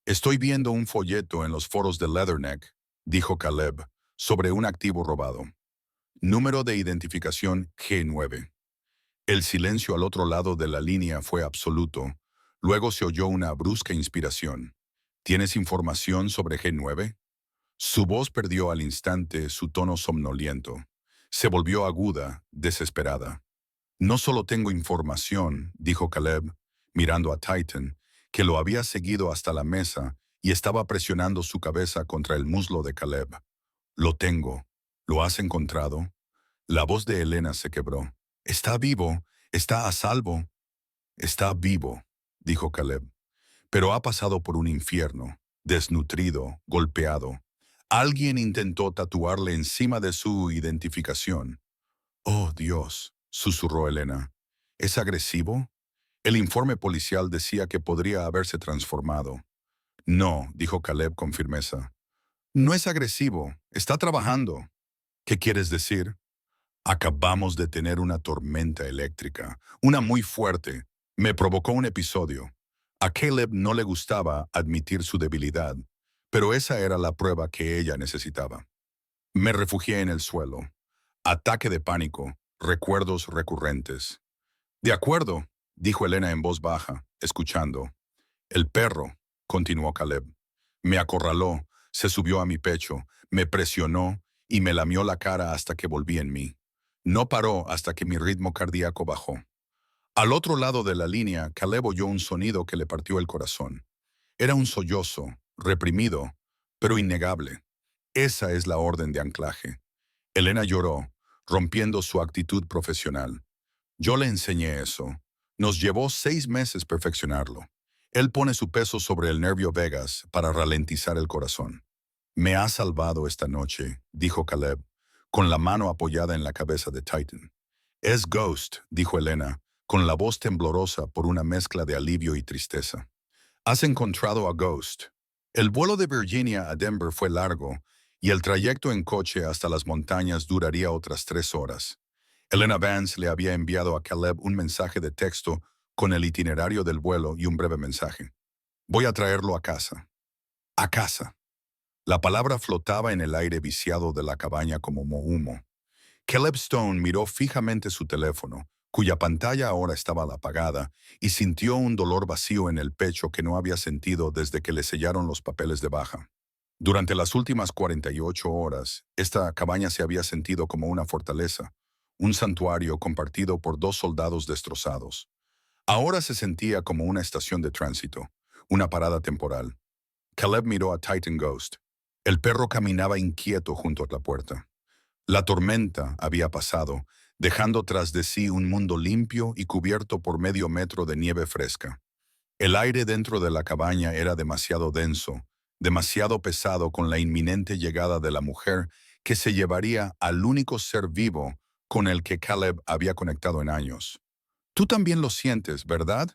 Estoy viendo un folleto en los foros de Leatherneck, dijo Caleb, sobre un activo robado. Número de identificación G9. El silencio al otro lado de la línea fue absoluto. Luego se oyó una brusca inspiración. ¿Tienes información sobre G9? Su voz perdió al instante su tono somnoliento. Se volvió aguda, desesperada. No solo tengo información, dijo Caleb, mirando a Titan, que lo había seguido hasta la mesa y estaba presionando su cabeza contra el muslo de Caleb. Lo tengo. ¿Lo has encontrado? La voz de Elena se quebró. Está vivo. Está a salvo. Está vivo, dijo Caleb. Pero ha pasado por un infierno, desnutrido, golpeado. Alguien intentó tatuarle encima de su identificación. Oh, Dios, susurró Elena. ¿Es agresivo? El informe policial decía que podría haberse transformado. No, dijo Caleb con firmeza. No es agresivo, está trabajando. ¿Qué quieres decir? Acabamos de tener una tormenta eléctrica, una muy fuerte. Me provocó un episodio. A Caleb no le gustaba admitir su debilidad, pero esa era la prueba que ella necesitaba. Me refugié en el suelo. Ataque de pánico, recuerdos recurrentes. De acuerdo, dijo Elena en voz baja, escuchando. El perro, continuó Caleb, me acorraló, se subió a mi pecho, me presionó y me lamió la cara hasta que volví en mí. No paró hasta que mi ritmo cardíaco bajó. Al otro lado de la línea, Caleb oyó un sonido que le partió el corazón. Era un sollozo, reprimido, pero innegable. Esa es la orden de anclaje. Elena lloró, rompiendo su actitud profesional. Yo le enseñé eso. Nos llevó 6 meses perfeccionarlo. Él pone su peso sobre el nervio vagus para ralentizar el corazón. Me ha salvado esta noche, dijo Caleb, con la mano apoyada en la cabeza de Titan. Es Ghost, dijo Elena, con la voz temblorosa por una mezcla de alivio y tristeza. Has encontrado a Ghost. El vuelo de Virginia a Denver fue largo, y el trayecto en coche hasta las montañas duraría otras 3 horas. Elena Vance le había enviado a Caleb un mensaje de texto con el itinerario del vuelo y un breve mensaje. Voy a traerlo a casa. A casa. La palabra flotaba en el aire viciado de la cabaña como humo. Caleb Stone miró fijamente su teléfono, cuya pantalla ahora estaba apagada, y sintió un dolor vacío en el pecho que no había sentido desde que le sellaron los papeles de baja. Durante las últimas 48 horas, esta cabaña se había sentido como una fortaleza, un santuario compartido por 2 soldados destrozados. Ahora se sentía como una estación de tránsito, una parada temporal. Caleb miró a Titan Ghost. El perro caminaba inquieto junto a la puerta. La tormenta había pasado, dejando tras de sí un mundo limpio y cubierto por medio metro de nieve fresca. El aire dentro de la cabaña era demasiado denso, demasiado pesado con la inminente llegada de la mujer que se llevaría al único ser vivo con el que Caleb había conectado en años. «Tú también lo sientes, ¿verdad?»,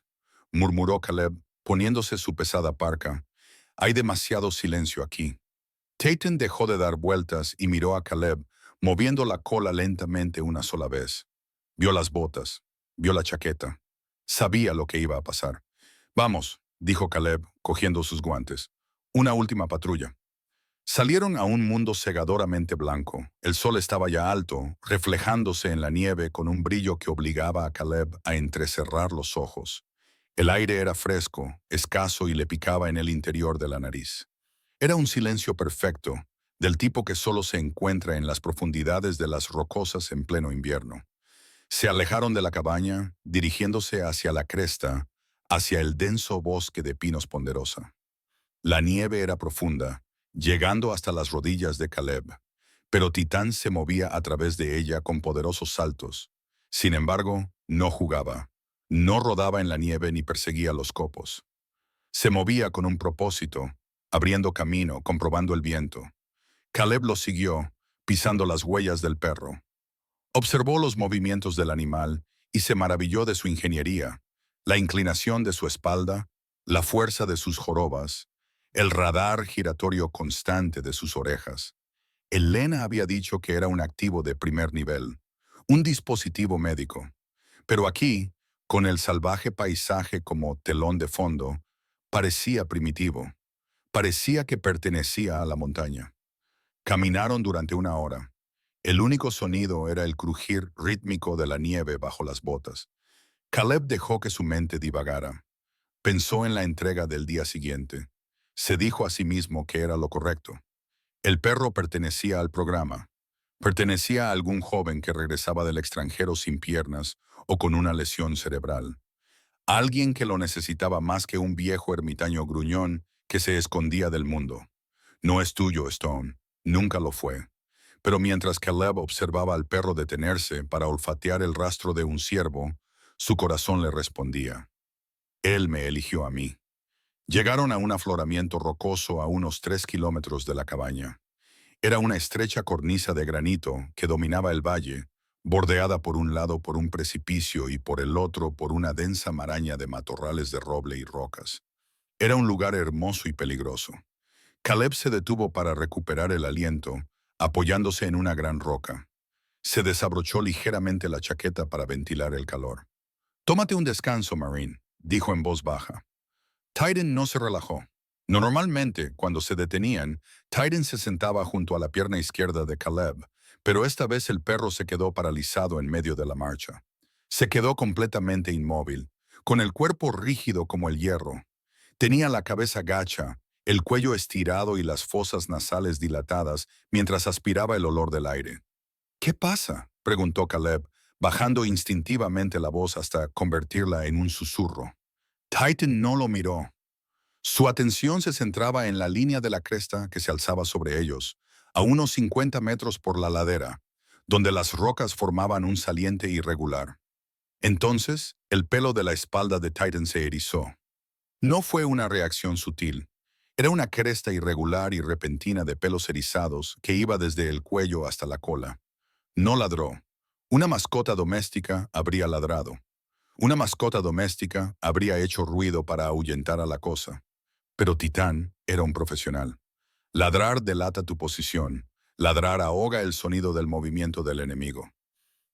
murmuró Caleb, poniéndose su pesada parca. «Hay demasiado silencio aquí». Titan dejó de dar vueltas y miró a Caleb, moviendo la cola lentamente una sola vez. Vio las botas, vio la chaqueta. Sabía lo que iba a pasar. «Vamos», dijo Caleb, cogiendo sus guantes. «Una última patrulla». Salieron a un mundo cegadoramente blanco. El sol estaba ya alto, reflejándose en la nieve con un brillo que obligaba a Caleb a entrecerrar los ojos. El aire era fresco, escaso y le picaba en el interior de la nariz. Era un silencio perfecto, del tipo que solo se encuentra en las profundidades de las rocosas en pleno invierno. Se alejaron de la cabaña, dirigiéndose hacia la cresta, hacia el denso bosque de pinos ponderosa. La nieve era profunda, llegando hasta las rodillas de Caleb, pero Titán se movía a través de ella con poderosos saltos. Sin embargo, no jugaba. No rodaba en la nieve ni perseguía los copos. Se movía con un propósito, abriendo camino, comprobando el viento. Caleb lo siguió, pisando las huellas del perro. Observó los movimientos del animal y se maravilló de su ingeniería, la inclinación de su espalda, la fuerza de sus jorobas, el radar giratorio constante de sus orejas. Elena había dicho que era un activo de primer nivel, un dispositivo médico. Pero aquí, con el salvaje paisaje como telón de fondo, parecía primitivo. Parecía que pertenecía a la montaña. Caminaron durante una hora. El único sonido era el crujir rítmico de la nieve bajo las botas. Caleb dejó que su mente divagara. Pensó en la entrega del día siguiente. Se dijo a sí mismo que era lo correcto. El perro pertenecía al programa. Pertenecía a algún joven que regresaba del extranjero sin piernas o con una lesión cerebral. Alguien que lo necesitaba más que un viejo ermitaño gruñón que se escondía del mundo. No es tuyo, Stone. Nunca lo fue. Pero mientras Caleb observaba al perro detenerse para olfatear el rastro de un ciervo, su corazón le respondía. Él me eligió a mí. Llegaron a un afloramiento rocoso a unos 3 kilómetros de la cabaña. Era una estrecha cornisa de granito que dominaba el valle, bordeada por un lado por un precipicio y por el otro por una densa maraña de matorrales de roble y rocas. Era un lugar hermoso y peligroso. Caleb se detuvo para recuperar el aliento, apoyándose en una gran roca. Se desabrochó ligeramente la chaqueta para ventilar el calor. «Tómate un descanso, Marine», dijo en voz baja. Titan no se relajó. Normalmente, cuando se detenían, Titan se sentaba junto a la pierna izquierda de Caleb, pero esta vez el perro se quedó paralizado en medio de la marcha. Se quedó completamente inmóvil, con el cuerpo rígido como el hierro. Tenía la cabeza gacha, el cuello estirado y las fosas nasales dilatadas mientras aspiraba el olor del aire. «¿Qué pasa?», preguntó Caleb, bajando instintivamente la voz hasta convertirla en un susurro. Titan no lo miró. Su atención se centraba en la línea de la cresta que se alzaba sobre ellos, a unos 50 metros por la ladera, donde las rocas formaban un saliente irregular. Entonces, el pelo de la espalda de Titan se erizó. No fue una reacción sutil. Era una cresta irregular y repentina de pelos erizados que iba desde el cuello hasta la cola. No ladró. Una mascota doméstica habría ladrado. Una mascota doméstica habría hecho ruido para ahuyentar a la cosa. Pero Titán era un profesional. Ladrar delata tu posición. Ladrar ahoga el sonido del movimiento del enemigo.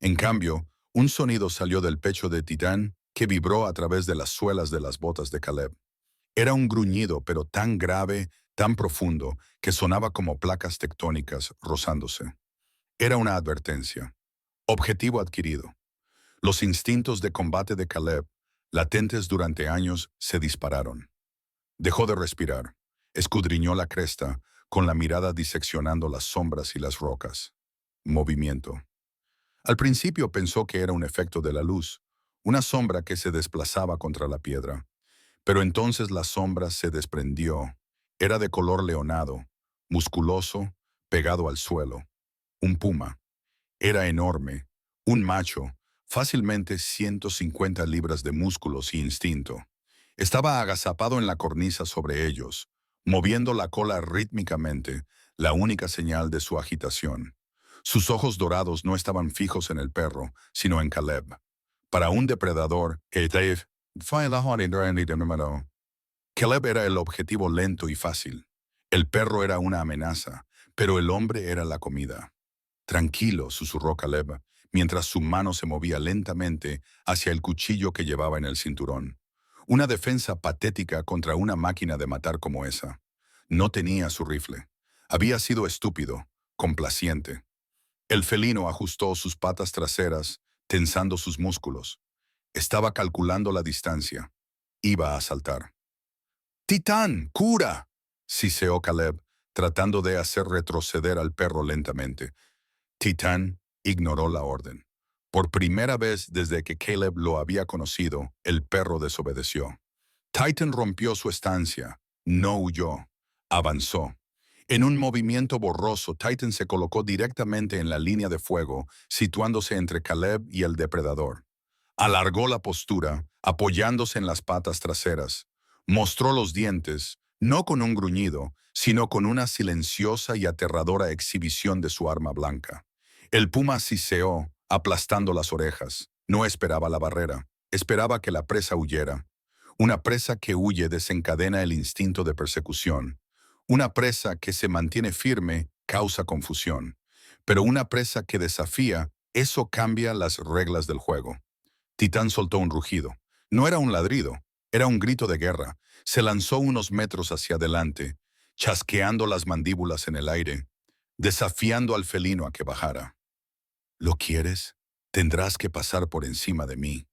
En cambio, un sonido salió del pecho de Titán que vibró a través de las suelas de las botas de Caleb. Era un gruñido, pero tan grave, tan profundo, que sonaba como placas tectónicas rozándose. Era una advertencia. Objetivo adquirido. Los instintos de combate de Caleb, latentes durante años, se dispararon. Dejó de respirar. Escudriñó la cresta, con la mirada diseccionando las sombras y las rocas. Movimiento. Al principio pensó que era un efecto de la luz, una sombra que se desplazaba contra la piedra. Pero entonces la sombra se desprendió. Era de color leonado, musculoso, pegado al suelo. Un puma. Era enorme, un macho, fácilmente 150 libras de músculos y instinto. Estaba agazapado en la cornisa sobre ellos, moviendo la cola rítmicamente, la única señal de su agitación. Sus ojos dorados no estaban fijos en el perro, sino en Caleb. Para un depredador, Caleb era el objetivo lento y fácil. El perro era una amenaza, pero el hombre era la comida. «Tranquilo», susurró Caleb, mientras su mano se movía lentamente hacia el cuchillo que llevaba en el cinturón. Una defensa patética contra una máquina de matar como esa. No tenía su rifle. Había sido estúpido, complaciente. El felino ajustó sus patas traseras, tensando sus músculos. Estaba calculando la distancia. Iba a saltar. «¡Titán! ¡Cura!», siseó Caleb, tratando de hacer retroceder al perro lentamente. Titán ignoró la orden. Por primera vez desde que Caleb lo había conocido, el perro desobedeció. Titan rompió su estancia, no huyó, avanzó. En un movimiento borroso, Titan se colocó directamente en la línea de fuego, situándose entre Caleb y el depredador. Alargó la postura, apoyándose en las patas traseras. Mostró los dientes, no con un gruñido, sino con una silenciosa y aterradora exhibición de su arma blanca. El puma siseó, aplastando las orejas. No esperaba la barrera, esperaba que la presa huyera. Una presa que huye desencadena el instinto de persecución. Una presa que se mantiene firme causa confusión. Pero una presa que desafía, eso cambia las reglas del juego. Titán soltó un rugido. No era un ladrido, era un grito de guerra. Se lanzó unos metros hacia adelante, chasqueando las mandíbulas en el aire, desafiando al felino a que bajara. ¿Lo quieres? Tendrás que pasar por encima de mí.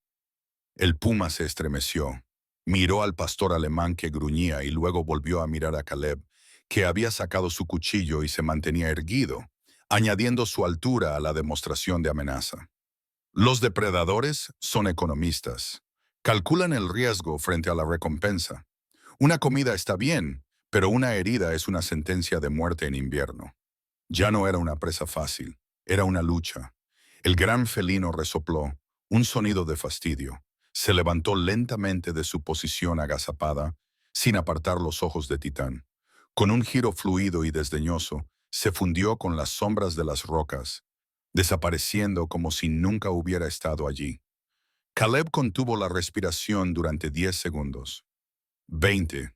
El puma se estremeció. Miró al pastor alemán que gruñía y luego volvió a mirar a Caleb, que había sacado su cuchillo y se mantenía erguido, añadiendo su altura a la demostración de amenaza. Los depredadores son economistas. Calculan el riesgo frente a la recompensa. Una comida está bien, pero una herida es una sentencia de muerte en invierno. Ya no era una presa fácil, era una lucha. El gran felino resopló, un sonido de fastidio. Se levantó lentamente de su posición agazapada, sin apartar los ojos de Titán. Con un giro fluido y desdeñoso, se fundió con las sombras de las rocas, desapareciendo como si nunca hubiera estado allí. Caleb contuvo la respiración durante 10 segundos. 20.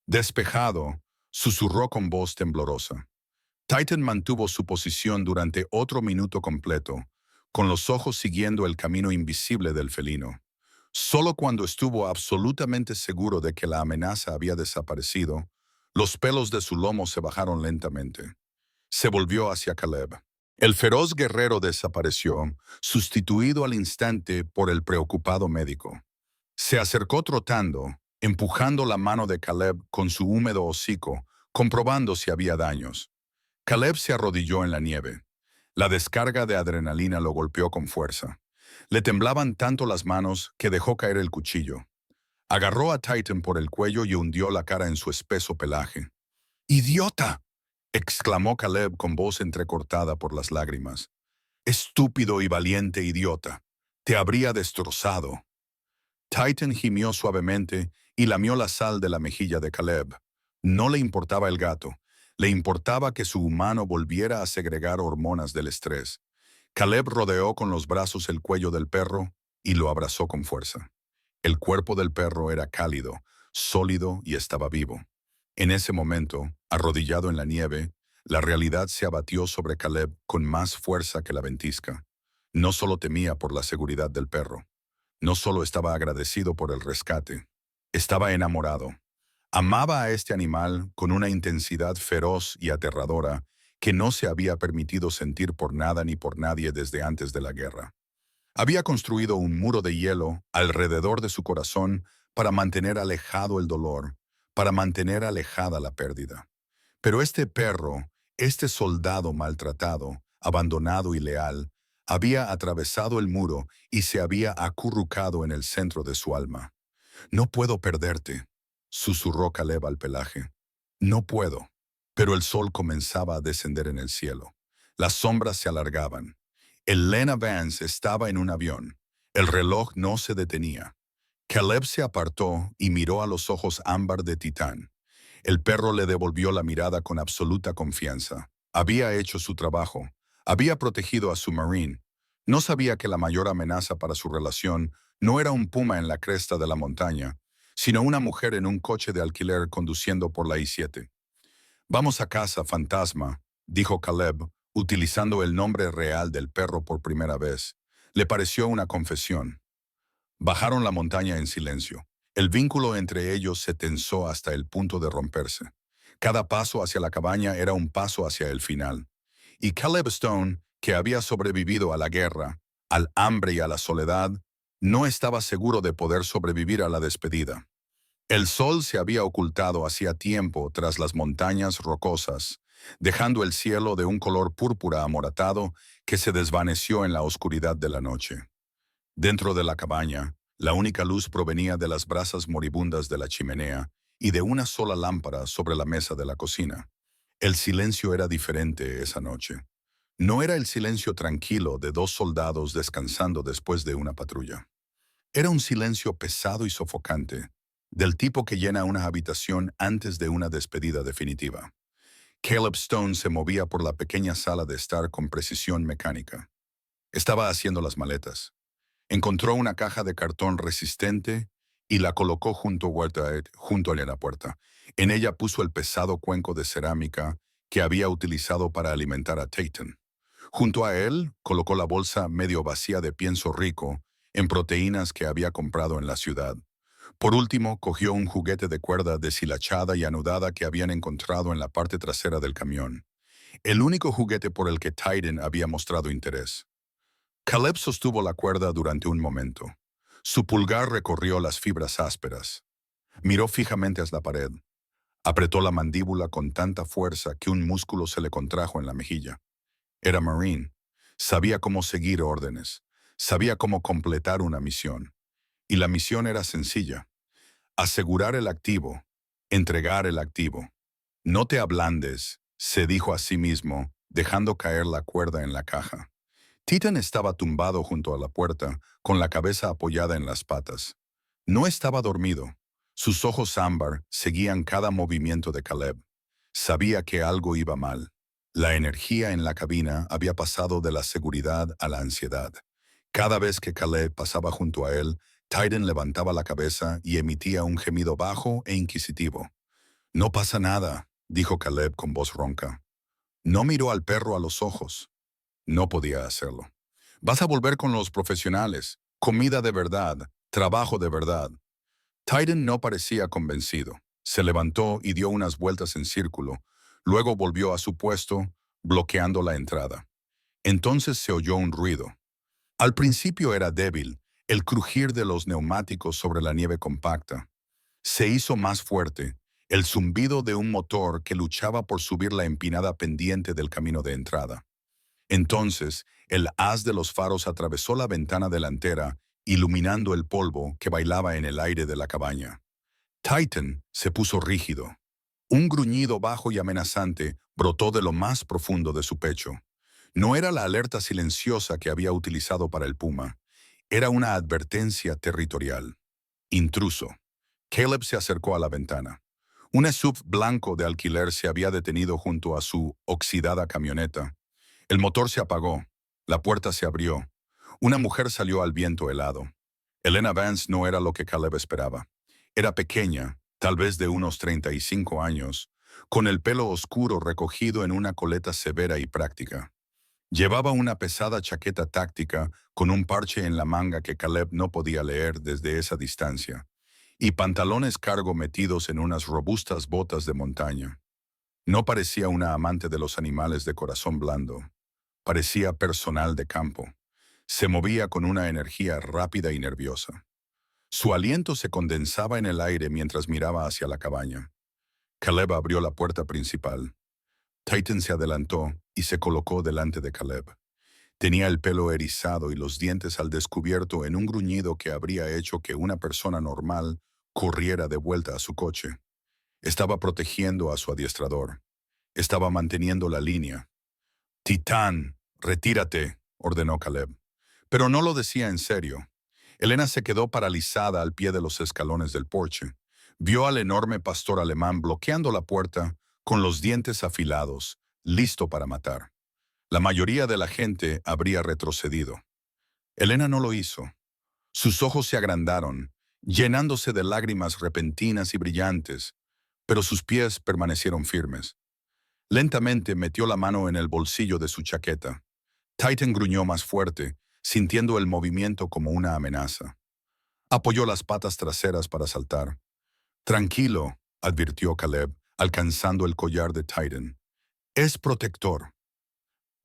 Despejado, susurró con voz temblorosa. Titan mantuvo su posición durante otro minuto completo, con los ojos siguiendo el camino invisible del felino. Solo cuando estuvo absolutamente seguro de que la amenaza había desaparecido, los pelos de su lomo se bajaron lentamente. Se volvió hacia Caleb. El feroz guerrero desapareció, sustituido al instante por el preocupado médico. Se acercó trotando, empujando la mano de Caleb con su húmedo hocico, comprobando si había daños. Caleb se arrodilló en la nieve. La descarga de adrenalina lo golpeó con fuerza. Le temblaban tanto las manos que dejó caer el cuchillo. Agarró a Titan por el cuello y hundió la cara en su espeso pelaje. ¡Idiota!, exclamó Caleb con voz entrecortada por las lágrimas. «Estúpido y valiente idiota. Te habría destrozado». Titan gimió suavemente y lamió la sal de la mejilla de Caleb. No le importaba el gato. Le importaba que su humano volviera a segregar hormonas del estrés. Caleb rodeó con los brazos el cuello del perro y lo abrazó con fuerza. El cuerpo del perro era cálido, sólido y estaba vivo. En ese momento, arrodillado en la nieve, la realidad se abatió sobre Caleb con más fuerza que la ventisca. No solo temía por la seguridad del perro, no solo estaba agradecido por el rescate, estaba enamorado. Amaba a este animal con una intensidad feroz y aterradora que no se había permitido sentir por nada ni por nadie desde antes de la guerra. Había construido un muro de hielo alrededor de su corazón para mantener alejado el dolor, para mantener alejada la pérdida. Pero este perro, este soldado maltratado, abandonado y leal, había atravesado el muro y se había acurrucado en el centro de su alma. «No puedo perderte», susurró Caleb al pelaje. «No puedo». Pero el sol comenzaba a descender en el cielo. Las sombras se alargaban. El Lena Vance estaba en un avión. El reloj no se detenía. Caleb se apartó y miró a los ojos ámbar de Titán. El perro le devolvió la mirada con absoluta confianza. Había hecho su trabajo. Había protegido a su Marine. No sabía que la mayor amenaza para su relación no era un puma en la cresta de la montaña, sino una mujer en un coche de alquiler conduciendo por la I-7. «Vamos a casa, fantasma», dijo Caleb, utilizando el nombre real del perro por primera vez. Le pareció una confesión. Bajaron la montaña en silencio. El vínculo entre ellos se tensó hasta el punto de romperse. Cada paso hacia la cabaña era un paso hacia el final. Y Caleb Stone, que había sobrevivido a la guerra, al hambre y a la soledad, no estaba seguro de poder sobrevivir a la despedida. El sol se había ocultado hacía tiempo tras las montañas rocosas, dejando el cielo de un color púrpura amoratado que se desvaneció en la oscuridad de la noche. Dentro de la cabaña, la única luz provenía de las brasas moribundas de la chimenea y de una sola lámpara sobre la mesa de la cocina. El silencio era diferente esa noche. No era el silencio tranquilo de dos soldados descansando después de una patrulla. Era un silencio pesado y sofocante, del tipo que llena una habitación antes de una despedida definitiva. Caleb Stone se movía por la pequeña sala de estar con precisión mecánica. Estaba haciendo las maletas. Encontró una caja de cartón resistente y la colocó junto a la puerta. En ella puso el pesado cuenco de cerámica que había utilizado para alimentar a Tayton. Junto a él, colocó la bolsa medio vacía de pienso rico en proteínas que había comprado en la ciudad. Por último, cogió un juguete de cuerda deshilachada y anudada que habían encontrado en la parte trasera del camión. El único juguete por el que Tayton había mostrado interés. Caleb sostuvo la cuerda durante un momento. Su pulgar recorrió las fibras ásperas. Miró fijamente hacia la pared. Apretó la mandíbula con tanta fuerza que un músculo se le contrajo en la mejilla. Era Marine. Sabía cómo seguir órdenes. Sabía cómo completar una misión. Y la misión era sencilla. Asegurar el activo. Entregar el activo. No te ablandes, se dijo a sí mismo, dejando caer la cuerda en la caja. Titan estaba tumbado junto a la puerta, con la cabeza apoyada en las patas. No estaba dormido. Sus ojos ámbar seguían cada movimiento de Caleb. Sabía que algo iba mal. La energía en la cabina había pasado de la seguridad a la ansiedad. Cada vez que Caleb pasaba junto a él, Titan levantaba la cabeza y emitía un gemido bajo e inquisitivo. «No pasa nada», dijo Caleb con voz ronca. No miró al perro a los ojos. No podía hacerlo. «Vas a volver con los profesionales. Comida de verdad. Trabajo de verdad». Titan no parecía convencido. Se levantó y dio unas vueltas en círculo. Luego volvió a su puesto, bloqueando la entrada. Entonces se oyó un ruido. Al principio era débil, el crujir de los neumáticos sobre la nieve compacta. Se hizo más fuerte, el zumbido de un motor que luchaba por subir la empinada pendiente del camino de entrada. Entonces, el haz de los faros atravesó la ventana delantera, iluminando el polvo que bailaba en el aire de la cabaña. Titan se puso rígido. Un gruñido bajo y amenazante brotó de lo más profundo de su pecho. No era la alerta silenciosa que había utilizado para el puma. Era una advertencia territorial. Intruso. Caleb se acercó a la ventana. Un SUV blanco de alquiler se había detenido junto a su oxidada camioneta. El motor se apagó. La puerta se abrió. Una mujer salió al viento helado. Elena Vance no era lo que Caleb esperaba. Era pequeña, tal vez de unos 35 años, con el pelo oscuro recogido en una coleta severa y práctica. Llevaba una pesada chaqueta táctica con un parche en la manga que Caleb no podía leer desde esa distancia, y pantalones cargo metidos en unas robustas botas de montaña. No parecía una amante de los animales de corazón blando. Parecía personal de campo. Se movía con una energía rápida y nerviosa. Su aliento se condensaba en el aire mientras miraba hacia la cabaña. Caleb abrió la puerta principal. Titan se adelantó y se colocó delante de Caleb. Tenía el pelo erizado y los dientes al descubierto en un gruñido que habría hecho que una persona normal corriera de vuelta a su coche. Estaba protegiendo a su adiestrador. Estaba manteniendo la línea. «Titán, retírate», ordenó Caleb. Pero no lo decía en serio. Elena se quedó paralizada al pie de los escalones del porche. Vio al enorme pastor alemán bloqueando la puerta con los dientes afilados, listo para matar. La mayoría de la gente habría retrocedido. Elena no lo hizo. Sus ojos se agrandaron, llenándose de lágrimas repentinas y brillantes, pero sus pies permanecieron firmes. Lentamente metió la mano en el bolsillo de su chaqueta. Titan gruñó más fuerte, sintiendo el movimiento como una amenaza. Apoyó las patas traseras para saltar. «Tranquilo», advirtió Caleb, alcanzando el collar de Titan. «Es protector».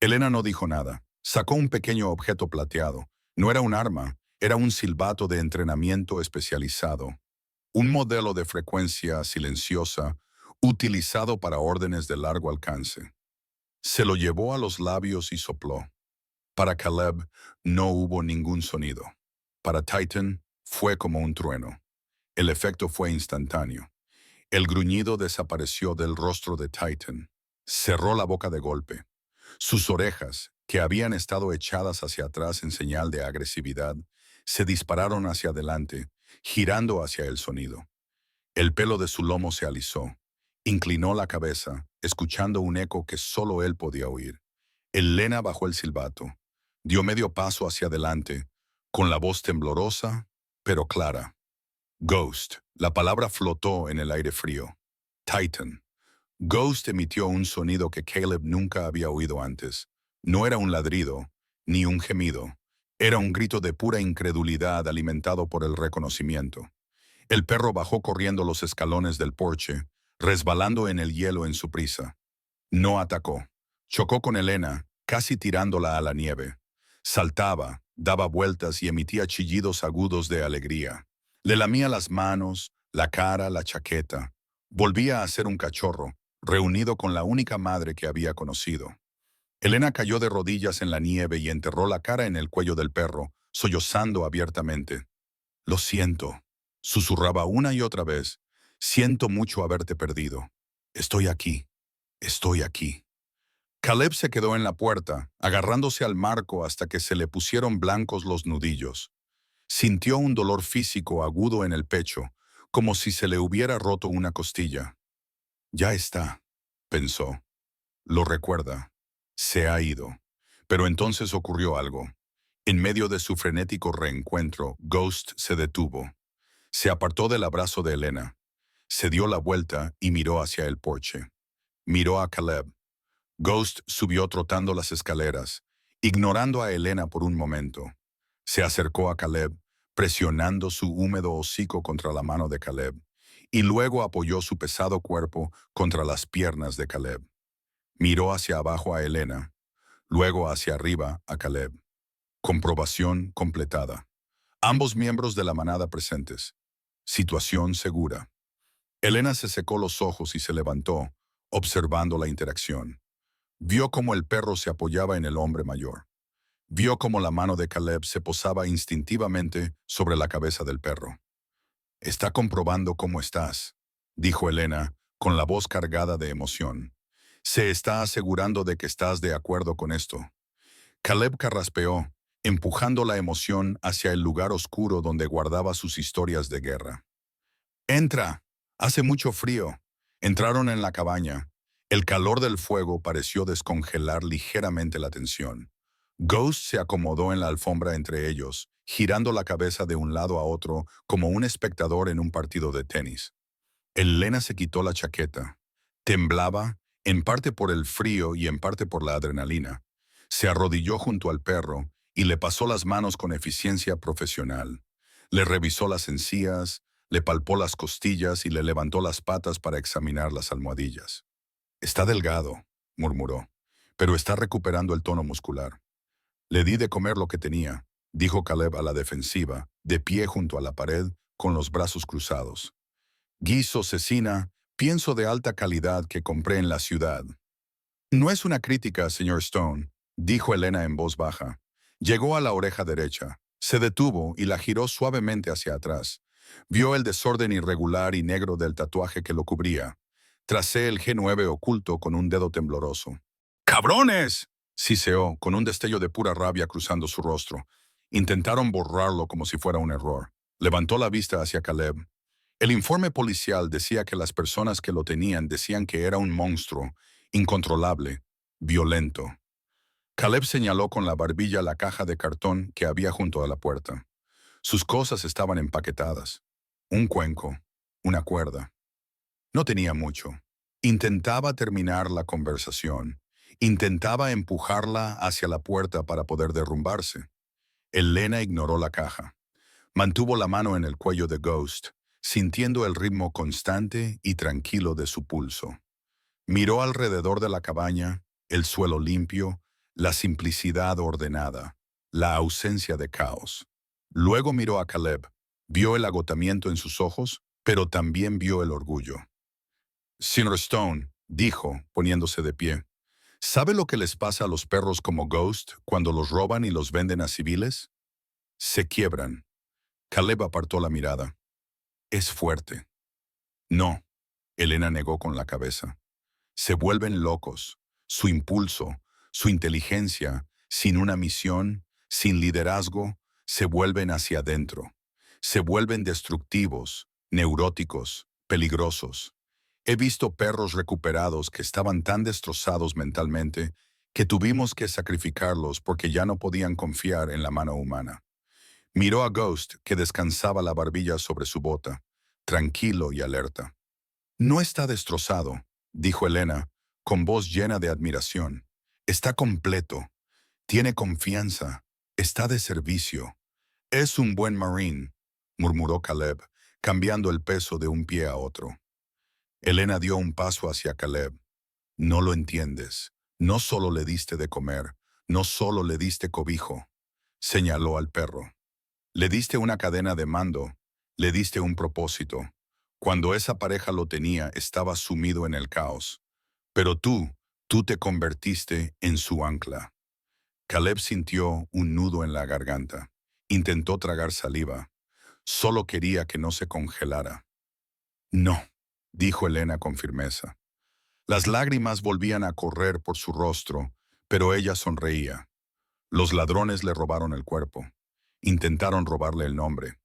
Elena no dijo nada. Sacó un pequeño objeto plateado. No era un arma, era un silbato de entrenamiento especializado. Un modelo de frecuencia silenciosa utilizado para órdenes de largo alcance. Se lo llevó a los labios y sopló. Para Caleb no hubo ningún sonido. Para Titan fue como un trueno. El efecto fue instantáneo. El gruñido desapareció del rostro de Titan. Cerró la boca de golpe. Sus orejas, que habían estado echadas hacia atrás en señal de agresividad, se dispararon hacia adelante, girando hacia el sonido. El pelo de su lomo se alisó. Inclinó la cabeza, escuchando un eco que solo él podía oír. Elena bajó el silbato. Dio medio paso hacia adelante, con la voz temblorosa, pero clara. Ghost. La palabra flotó en el aire frío. Titan. Ghost emitió un sonido que Caleb nunca había oído antes. No era un ladrido, ni un gemido. Era un grito de pura incredulidad alimentado por el reconocimiento. El perro bajó corriendo los escalones del porche, resbalando en el hielo en su prisa. No atacó. Chocó con Elena, casi tirándola a la nieve. Saltaba, daba vueltas y emitía chillidos agudos de alegría. Le lamía las manos, la cara, la chaqueta. Volvía a ser un cachorro, reunido con la única madre que había conocido. Elena cayó de rodillas en la nieve y enterró la cara en el cuello del perro, sollozando abiertamente. Lo siento, susurraba una y otra vez. Siento mucho haberte perdido. Estoy aquí, estoy aquí. Caleb se quedó en la puerta, agarrándose al marco hasta que se le pusieron blancos los nudillos. Sintió un dolor físico agudo en el pecho, como si se le hubiera roto una costilla. Ya está, pensó. Lo recuerda. Se ha ido. Pero entonces ocurrió algo. En medio de su frenético reencuentro, Ghost se detuvo. Se apartó del abrazo de Elena. Se dio la vuelta y miró hacia el porche. Miró a Caleb. Ghost subió trotando las escaleras, ignorando a Elena por un momento. Se acercó a Caleb, presionando su húmedo hocico contra la mano de Caleb, y luego apoyó su pesado cuerpo contra las piernas de Caleb. Miró hacia abajo a Elena, luego hacia arriba a Caleb. Comprobación completada. Ambos miembros de la manada presentes. Situación segura. Elena se secó los ojos y se levantó, observando la interacción. Vio cómo el perro se apoyaba en el hombre mayor. Vio cómo la mano de Caleb se posaba instintivamente sobre la cabeza del perro. «Está comprobando cómo estás», dijo Elena, con la voz cargada de emoción. «Se está asegurando de que estás de acuerdo con esto». Caleb carraspeó, empujando la emoción hacia el lugar oscuro donde guardaba sus historias de guerra. «Entra. Hace mucho frío». Entraron en la cabaña. El calor del fuego pareció descongelar ligeramente la tensión. Ghost se acomodó en la alfombra entre ellos, girando la cabeza de un lado a otro como un espectador en un partido de tenis. Elena se quitó la chaqueta. Temblaba, en parte por el frío y en parte por la adrenalina. Se arrodilló junto al perro y le pasó las manos con eficiencia profesional. Le revisó las encías, le palpó las costillas y le levantó las patas para examinar las almohadillas. «Está delgado», murmuró, «pero está recuperando el tono muscular». «Le di de comer lo que tenía», dijo Caleb a la defensiva, de pie junto a la pared, con los brazos cruzados. «Guiso, cecina, pienso de alta calidad que compré en la ciudad». «No es una crítica, señor Stone», dijo Elena en voz baja. Llegó a la oreja derecha, se detuvo y la giró suavemente hacia atrás. Vio el desorden irregular y negro del tatuaje que lo cubría. Tracé el G9 oculto con un dedo tembloroso. «¡Cabrones!», siseó, con un destello de pura rabia cruzando su rostro. Intentaron borrarlo como si fuera un error. Levantó la vista hacia Caleb. El informe policial decía que las personas que lo tenían decían que era un monstruo, incontrolable, violento. Caleb señaló con la barbilla la caja de cartón que había junto a la puerta. Sus cosas estaban empaquetadas. Un cuenco, una cuerda. No tenía mucho. Intentaba terminar la conversación. Intentaba empujarla hacia la puerta para poder derrumbarse. Elena ignoró la caja. Mantuvo la mano en el cuello de Ghost, sintiendo el ritmo constante y tranquilo de su pulso. Miró alrededor de la cabaña, el suelo limpio, la simplicidad ordenada, la ausencia de caos. Luego miró a Caleb. Vio el agotamiento en sus ojos, pero también vio el orgullo. «Señor Stone», dijo, poniéndose de pie, «¿sabe lo que les pasa a los perros como Ghost cuando los roban y los venden a civiles? Se quiebran». Caleb apartó la mirada. «Es fuerte». «No», Elena negó con la cabeza. Se vuelven locos. Su impulso, su inteligencia, sin una misión, sin liderazgo, se vuelven hacia adentro. Se vuelven destructivos, neuróticos, peligrosos. He visto perros recuperados que estaban tan destrozados mentalmente que tuvimos que sacrificarlos porque ya no podían confiar en la mano humana. Miró a Ghost, que descansaba la barbilla sobre su bota, tranquilo y alerta. No está destrozado, dijo Elena, con voz llena de admiración. Está completo, tiene confianza, está de servicio. Es un buen marine, murmuró Caleb, cambiando el peso de un pie a otro. Elena dio un paso hacia Caleb. No lo entiendes. No solo le diste de comer, no solo le diste cobijo, señaló al perro. Le diste una cadena de mando, le diste un propósito. Cuando esa pareja lo tenía, estaba sumido en el caos. Pero tú te convertiste en su ancla. Caleb sintió un nudo en la garganta. Intentó tragar saliva. Solo quería que no se congelara. No, dijo Elena con firmeza. Las lágrimas volvían a correr por su rostro, pero ella sonreía. Los ladrones le robaron el cuerpo. Intentaron robarle el nombre.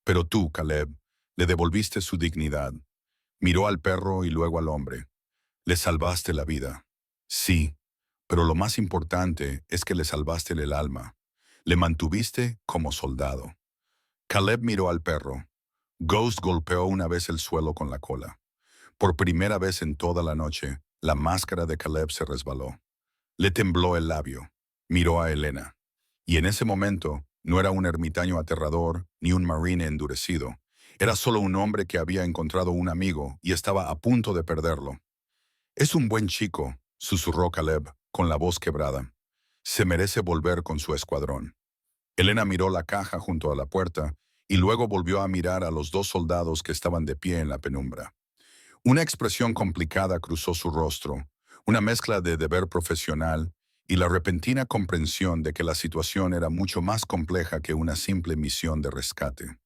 Pero tú, Caleb, le devolviste su dignidad. Miró al perro y luego al hombre. Le salvaste la vida. Sí, pero lo más importante es que le salvaste el alma. Le mantuviste como soldado. Caleb miró al perro. Ghost golpeó una vez el suelo con la cola. Por primera vez en toda la noche, la máscara de Caleb se resbaló. Le tembló el labio. Miró a Elena. Y en ese momento, no era un ermitaño aterrador ni un marine endurecido. Era solo un hombre que había encontrado un amigo y estaba a punto de perderlo. Es un buen chico, susurró Caleb, con la voz quebrada. Se merece volver con su escuadrón. Elena miró la caja junto a la puerta y luego volvió a mirar a los dos soldados que estaban de pie en la penumbra. Una expresión complicada cruzó su rostro, una mezcla de deber profesional y la repentina comprensión de que la situación era mucho más compleja que una simple misión de rescate.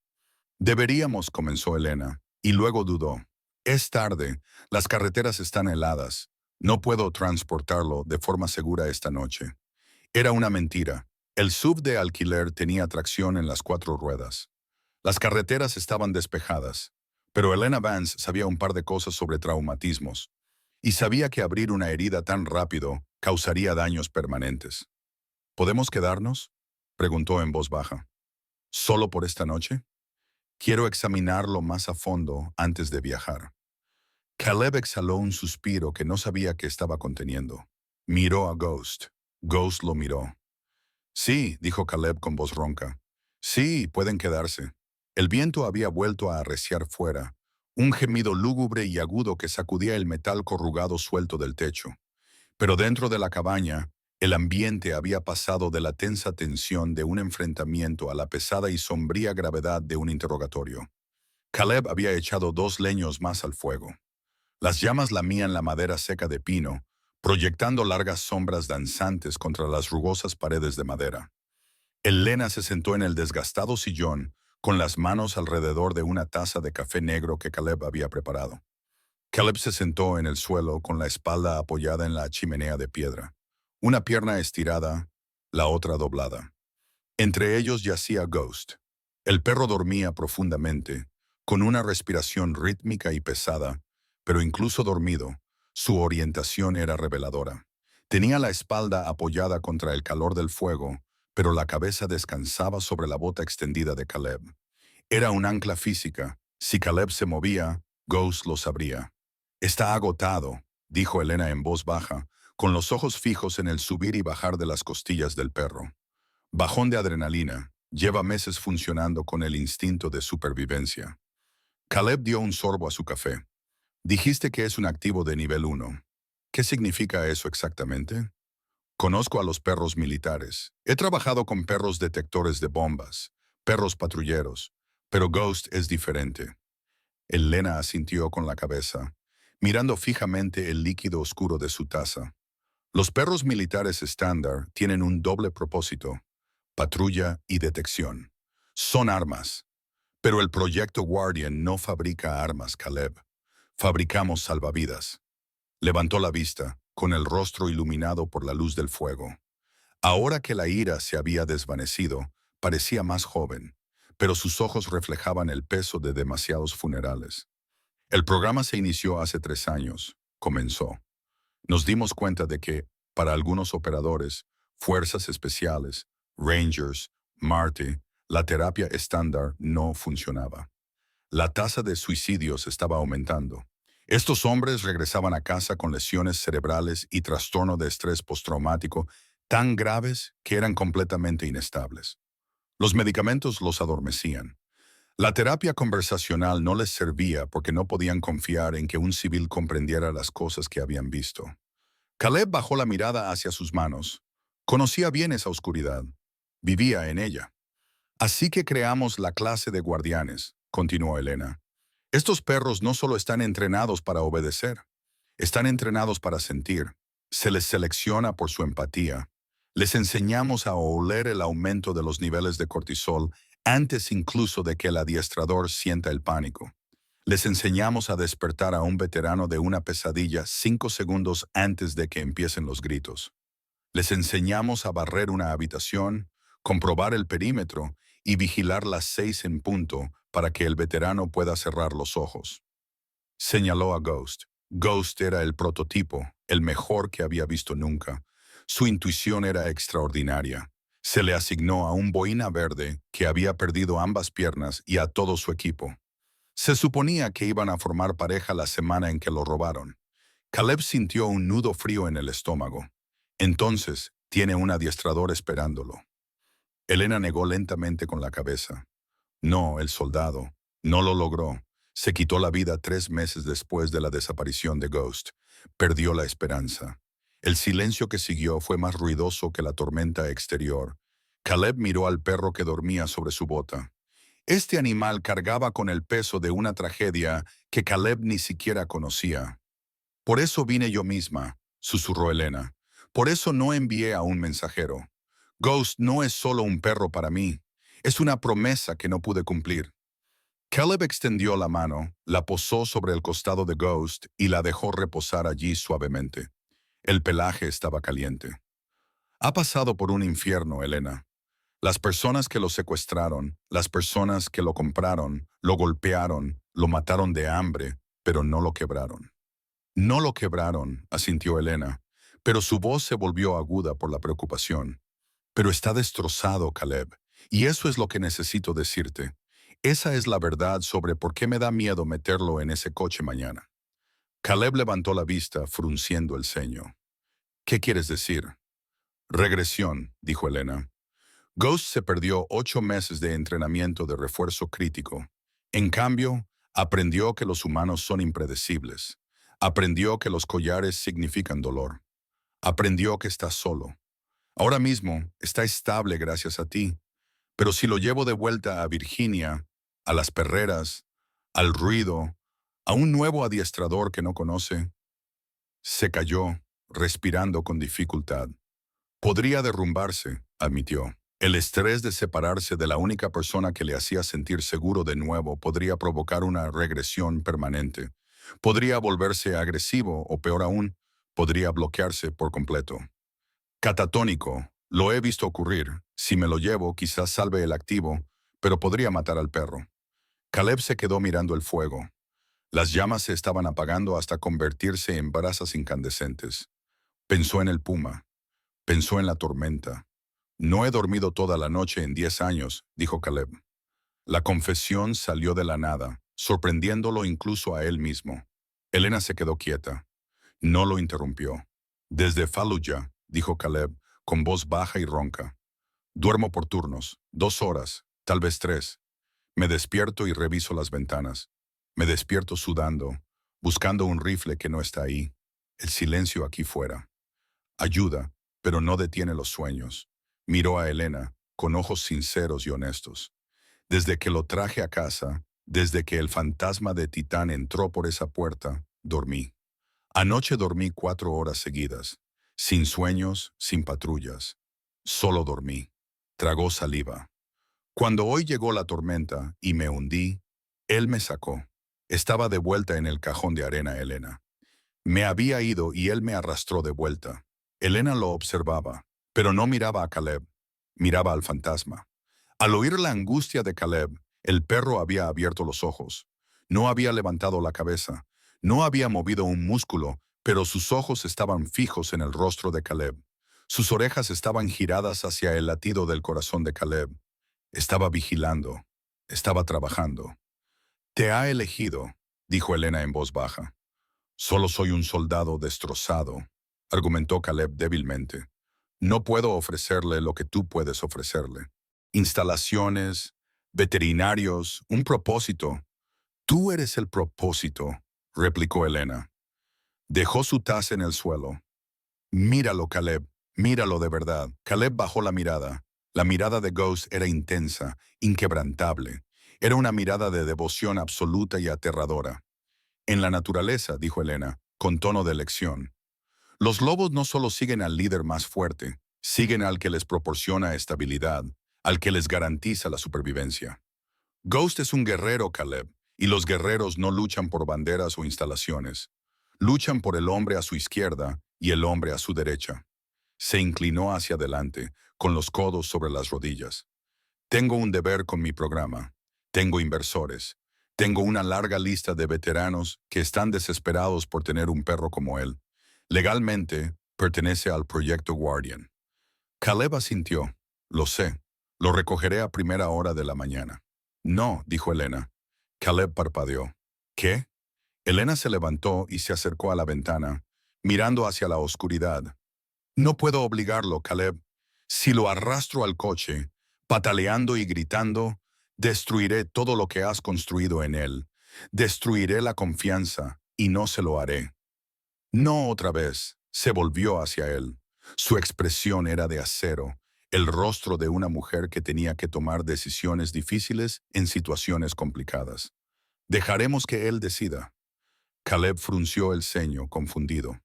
Deberíamos, comenzó Elena, y luego dudó. Es tarde, las carreteras están heladas. No puedo transportarlo de forma segura esta noche. Era una mentira. El SUV de alquiler tenía tracción en las 4 ruedas. Las carreteras estaban despejadas, pero Elena Vance sabía un par de cosas sobre traumatismos, y sabía que abrir una herida tan rápido causaría daños permanentes. ¿Podemos quedarnos?, preguntó en voz baja. ¿Solo por esta noche? Quiero examinarlo más a fondo antes de viajar. Caleb exhaló un suspiro que no sabía que estaba conteniendo. Miró a Ghost. Ghost lo miró. Sí, dijo Caleb con voz ronca. Sí, pueden quedarse. El viento había vuelto a arreciar fuera, un gemido lúgubre y agudo que sacudía el metal corrugado suelto del techo. Pero dentro de la cabaña, el ambiente había pasado de la tensa tensión de un enfrentamiento a la pesada y sombría gravedad de un interrogatorio. Caleb había echado 2 leños más al fuego. Las llamas lamían la madera seca de pino, proyectando largas sombras danzantes contra las rugosas paredes de madera. Elena se sentó en el desgastado sillón, con las manos alrededor de una taza de café negro que Caleb había preparado. Caleb se sentó en el suelo con la espalda apoyada en la chimenea de piedra, una pierna estirada, la otra doblada. Entre ellos yacía Ghost. El perro dormía profundamente, con una respiración rítmica y pesada, pero incluso dormido, su orientación era reveladora. Tenía la espalda apoyada contra el calor del fuego, pero la cabeza descansaba sobre la bota extendida de Caleb. Era un ancla física. Si Caleb se movía, Ghost lo sabría. Está agotado, dijo Elena en voz baja, con los ojos fijos en el subir y bajar de las costillas del perro. Bajón de adrenalina, lleva meses funcionando con el instinto de supervivencia. Caleb dio un sorbo a su café. Dijiste que es un activo de nivel 1. ¿Qué significa eso exactamente? Conozco a los perros militares. He trabajado con perros detectores de bombas, perros patrulleros, pero Ghost es diferente. Elena asintió con la cabeza, mirando fijamente el líquido oscuro de su taza. Los perros militares estándar tienen un doble propósito: patrulla y detección. Son armas. Pero el proyecto Guardian no fabrica armas, Caleb. Fabricamos salvavidas. Levantó la vista, con el rostro iluminado por la luz del fuego. Ahora que la ira se había desvanecido, parecía más joven, pero sus ojos reflejaban el peso de demasiados funerales. El programa se inició hace 3 años. Comenzó. Nos dimos cuenta de que, para algunos operadores, fuerzas especiales, Rangers, Marte, la terapia estándar no funcionaba. La tasa de suicidios estaba aumentando. Estos hombres regresaban a casa con lesiones cerebrales y trastorno de estrés postraumático tan graves que eran completamente inestables. Los medicamentos los adormecían. La terapia conversacional no les servía porque no podían confiar en que un civil comprendiera las cosas que habían visto. Caleb bajó la mirada hacia sus manos. Conocía bien esa oscuridad. Vivía en ella. Así que creamos la clase de guardianes, continuó Elena. Estos perros no solo están entrenados para obedecer, están entrenados para sentir. Se les selecciona por su empatía. Les enseñamos a oler el aumento de los niveles de cortisol antes incluso de que el adiestrador sienta el pánico. Les enseñamos a despertar a un veterano de una pesadilla 5 segundos antes de que empiecen los gritos. Les enseñamos a barrer una habitación, comprobar el perímetro y vigilar las 6 en punto para que el veterano pueda cerrar los ojos. Señaló a Ghost. Ghost era el prototipo, el mejor que había visto nunca. Su intuición era extraordinaria. Se le asignó a un boina verde que había perdido ambas piernas y a todo su equipo. Se suponía que iban a formar pareja la semana en que lo robaron. Caleb sintió un nudo frío en el estómago. Entonces, tiene un adiestrador esperándolo. Elena negó lentamente con la cabeza. No, el soldado. No lo logró. Se quitó la vida 3 meses después de la desaparición de Ghost. Perdió la esperanza. El silencio que siguió fue más ruidoso que la tormenta exterior. Caleb miró al perro que dormía sobre su bota. Este animal cargaba con el peso de una tragedia que Caleb ni siquiera conocía. Por eso vine yo misma, susurró Elena. Por eso no envié a un mensajero. Ghost no es solo un perro para mí. Es una promesa que no pude cumplir. Caleb extendió la mano, la posó sobre el costado de Ghost y la dejó reposar allí suavemente. El pelaje estaba caliente. Ha pasado por un infierno, Elena. Las personas que lo secuestraron, las personas que lo compraron, lo golpearon, lo mataron de hambre, pero no lo quebraron. No lo quebraron, asintió Elena, pero su voz se volvió aguda por la preocupación. Pero está destrozado, Caleb, y eso es lo que necesito decirte. Esa es la verdad sobre por qué me da miedo meterlo en ese coche mañana. Caleb levantó la vista, frunciendo el ceño. ¿Qué quieres decir? Regresión, dijo Elena. Ghost se perdió 8 meses de entrenamiento de refuerzo crítico. En cambio, aprendió que los humanos son impredecibles. Aprendió que los collares significan dolor. Aprendió que está solo. Ahora mismo está estable gracias a ti, pero si lo llevo de vuelta a Virginia, a las perreras, al ruido, a un nuevo adiestrador que no conoce, se cayó, respirando con dificultad. Podría derrumbarse, admitió. El estrés de separarse de la única persona que le hacía sentir seguro de nuevo podría provocar una regresión permanente. Podría volverse agresivo o, peor aún, podría bloquearse por completo. Catatónico, lo he visto ocurrir. Si me lo llevo, quizás salve el activo, pero podría matar al perro. Caleb se quedó mirando el fuego. Las llamas se estaban apagando hasta convertirse en brasas incandescentes. Pensó en el puma. Pensó en la tormenta. No he dormido toda la noche en 10 años, dijo Caleb. La confesión salió de la nada, sorprendiéndolo incluso a él mismo. Elena se quedó quieta. No lo interrumpió. Desde Fallujah, dijo Caleb, con voz baja y ronca. Duermo por turnos, 2 horas, tal vez 3. Me despierto y reviso las ventanas. Me despierto sudando, buscando un rifle que no está ahí. El silencio aquí fuera. Ayuda, pero no detiene los sueños. Miró a Elena, con ojos sinceros y honestos. Desde que lo traje a casa, desde que el fantasma de Titán entró por esa puerta, dormí. Anoche dormí 4 horas seguidas, sin sueños, sin patrullas. Solo dormí. Tragó saliva. Cuando hoy llegó la tormenta y me hundí, él me sacó. Estaba de vuelta en el cajón de arena, Elena. Me había ido y él me arrastró de vuelta. Elena lo observaba, pero no miraba a Caleb, miraba al fantasma. Al oír la angustia de Caleb, el perro había abierto los ojos. No había levantado la cabeza, no había movido un músculo, pero sus ojos estaban fijos en el rostro de Caleb. Sus orejas estaban giradas hacia el latido del corazón de Caleb. Estaba vigilando, estaba trabajando. Te ha elegido, dijo Elena en voz baja. Solo soy un soldado destrozado, argumentó Caleb débilmente. No puedo ofrecerle lo que tú puedes ofrecerle. Instalaciones, veterinarios, un propósito. Tú eres el propósito, replicó Elena. Dejó su taza en el suelo. Míralo, Caleb, míralo de verdad. Caleb bajó la mirada. La mirada de Ghost era intensa, inquebrantable. Era una mirada de devoción absoluta y aterradora. En la naturaleza, dijo Elena, con tono de lección. Los lobos no solo siguen al líder más fuerte, siguen al que les proporciona estabilidad, al que les garantiza la supervivencia. Ghost es un guerrero, Caleb, y los guerreros no luchan por banderas o instalaciones. Luchan por el hombre a su izquierda y el hombre a su derecha. Se inclinó hacia adelante, con los codos sobre las rodillas. Tengo un deber con mi programa. Tengo inversores. Tengo una larga lista de veteranos que están desesperados por tener un perro como él. Legalmente, pertenece al Proyecto Guardian. Caleb asintió. Lo sé. Lo recogeré a primera hora de la mañana. No, dijo Elena. Caleb parpadeó. ¿Qué? Elena se levantó y se acercó a la ventana, mirando hacia la oscuridad. No puedo obligarlo, Caleb. Si lo arrastro al coche, pataleando y gritando, destruiré todo lo que has construido en él. Destruiré la confianza y no se lo haré. No otra vez. Se volvió hacia él. Su expresión era de acero, el rostro de una mujer que tenía que tomar decisiones difíciles en situaciones complicadas. Dejaremos que él decida. Caleb frunció el ceño, confundido.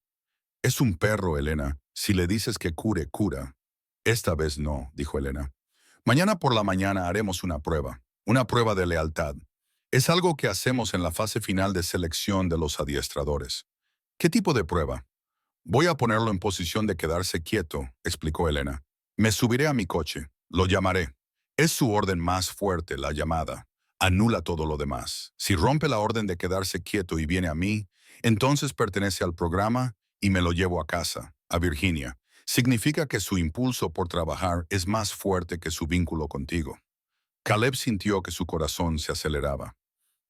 Es un perro, Elena. Si le dices que cure, cura. Esta vez no, dijo Elena. Mañana por la mañana haremos una prueba de lealtad. Es algo que hacemos en la fase final de selección de los adiestradores. ¿Qué tipo de prueba? Voy a ponerlo en posición de quedarse quieto, explicó Elena. Me subiré a mi coche. Lo llamaré. Es su orden más fuerte, la llamada. Anula todo lo demás. Si rompe la orden de quedarse quieto y viene a mí, entonces pertenece al programa y me lo llevo a casa, a Virginia. Significa que su impulso por trabajar es más fuerte que su vínculo contigo. Caleb sintió que su corazón se aceleraba.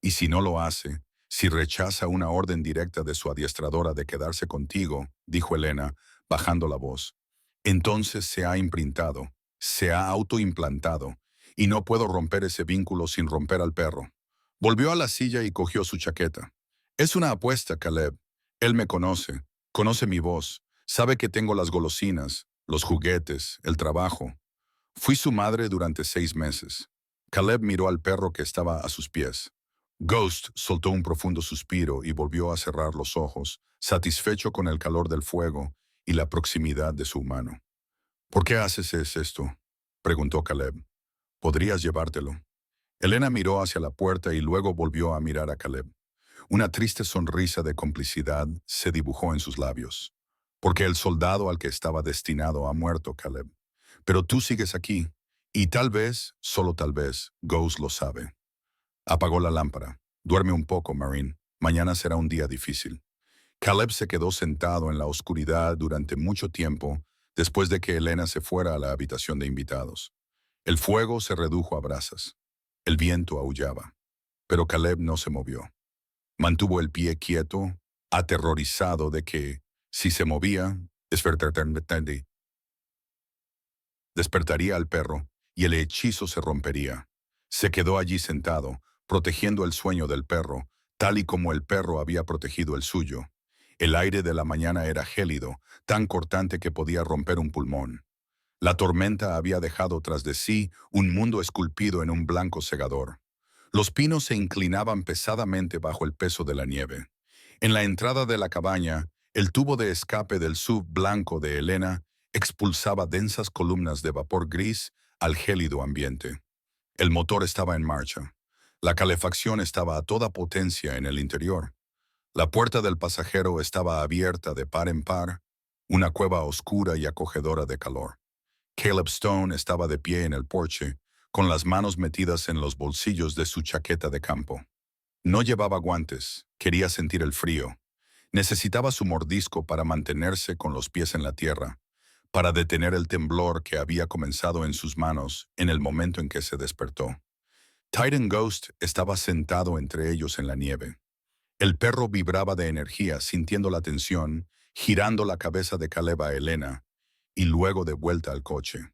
Y si no lo hace, si rechaza una orden directa de su adiestradora de quedarse contigo, dijo Elena, bajando la voz, entonces se ha imprintado, se ha autoimplantado, y no puedo romper ese vínculo sin romper al perro. Volvió a la silla y cogió su chaqueta. Es una apuesta, Caleb. Él me conoce, conoce mi voz, sabe que tengo las golosinas, los juguetes, el trabajo. Fui su madre durante 6 meses. Caleb miró al perro que estaba a sus pies. Ghost soltó un profundo suspiro y volvió a cerrar los ojos, satisfecho con el calor del fuego y la proximidad de su mano. ¿Por qué haces esto? Preguntó Caleb. ¿Podrías llevártelo? Elena miró hacia la puerta y luego volvió a mirar a Caleb. Una triste sonrisa de complicidad se dibujó en sus labios. Porque el soldado al que estaba destinado ha muerto, Caleb. Pero tú sigues aquí, y tal vez, solo tal vez, Ghost lo sabe. Apagó la lámpara. Duerme un poco, Marine. Mañana será un día difícil. Caleb se quedó sentado en la oscuridad durante mucho tiempo después de que Elena se fuera a la habitación de invitados. El fuego se redujo a brasas. El viento aullaba. Pero Caleb no se movió. Mantuvo el pie quieto, aterrorizado de que, si se movía, despertaría al perro y el hechizo se rompería. Se quedó allí sentado, protegiendo el sueño del perro, tal y como el perro había protegido el suyo. El aire de la mañana era gélido, tan cortante que podía romper un pulmón. La tormenta había dejado tras de sí un mundo esculpido en un blanco segador. Los pinos se inclinaban pesadamente bajo el peso de la nieve. En la entrada de la cabaña, el tubo de escape del SUV blanco de Elena expulsaba densas columnas de vapor gris al gélido ambiente. El motor estaba en marcha. La calefacción estaba a toda potencia en el interior. La puerta del pasajero estaba abierta de par en par, una cueva oscura y acogedora de calor. Caleb Stone estaba de pie en el porche, con las manos metidas en los bolsillos de su chaqueta de campo. No llevaba guantes, quería sentir el frío. Necesitaba su mordisco para mantenerse con los pies en la tierra, para detener el temblor que había comenzado en sus manos en el momento en que se despertó. Titan Ghost estaba sentado entre ellos en la nieve. El perro vibraba de energía, sintiendo la tensión, girando la cabeza de Caleb a Elena, y luego de vuelta al coche.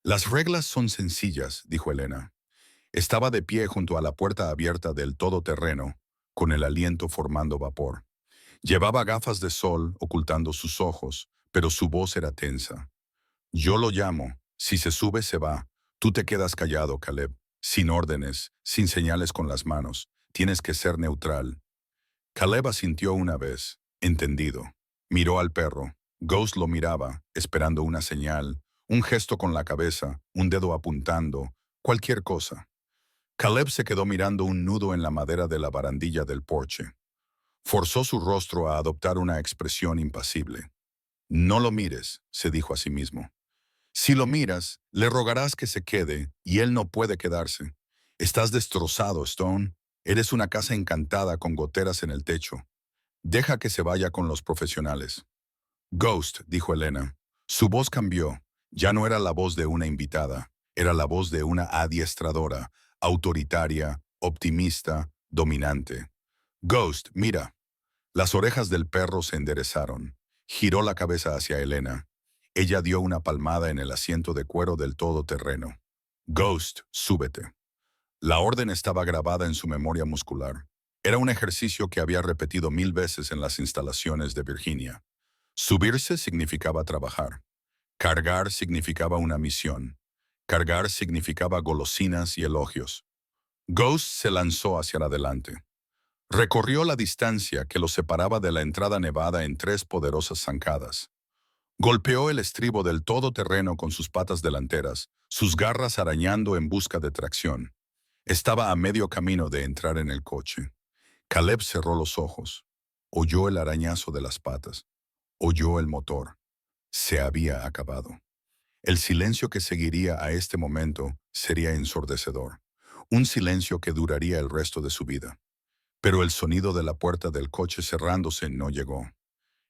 Las reglas son sencillas, dijo Elena. Estaba de pie junto a la puerta abierta del todoterreno, con el aliento formando vapor. Llevaba gafas de sol ocultando sus ojos, pero su voz era tensa. Yo lo llamo. Si se sube, se va. Tú te quedas callado, Caleb. Sin órdenes, sin señales con las manos. Tienes que ser neutral. Caleb asintió una vez, entendido. Miró al perro. Ghost lo miraba, esperando una señal, un gesto con la cabeza, un dedo apuntando, cualquier cosa. Caleb se quedó mirando un nudo en la madera de la barandilla del porche. Forzó su rostro a adoptar una expresión impasible. No lo mires, se dijo a sí mismo. Si lo miras, le rogarás que se quede, y él no puede quedarse. Estás destrozado, Stone. Eres una casa encantada con goteras en el techo. Deja que se vaya con los profesionales. Ghost, dijo Elena. Su voz cambió. Ya no era la voz de una invitada. Era la voz de una adiestradora, autoritaria, optimista, dominante. Ghost, mira. Las orejas del perro se enderezaron. Giró la cabeza hacia Elena. Ella dio una palmada en el asiento de cuero del todoterreno. Ghost, súbete. La orden estaba grabada en su memoria muscular. Era un ejercicio que había repetido 1000 veces en las instalaciones de Virginia. Subirse significaba trabajar. Cargar significaba una misión. Cargar significaba golosinas y elogios. Ghost se lanzó hacia adelante. Recorrió la distancia que lo separaba de la entrada nevada en 3 poderosas zancadas. Golpeó el estribo del todoterreno con sus patas delanteras, sus garras arañando en busca de tracción. Estaba a medio camino de entrar en el coche. Caleb cerró los ojos. Oyó el arañazo de las patas. Oyó el motor. Se había acabado. El silencio que seguiría a este momento sería ensordecedor. Un silencio que duraría el resto de su vida. Pero el sonido de la puerta del coche cerrándose no llegó.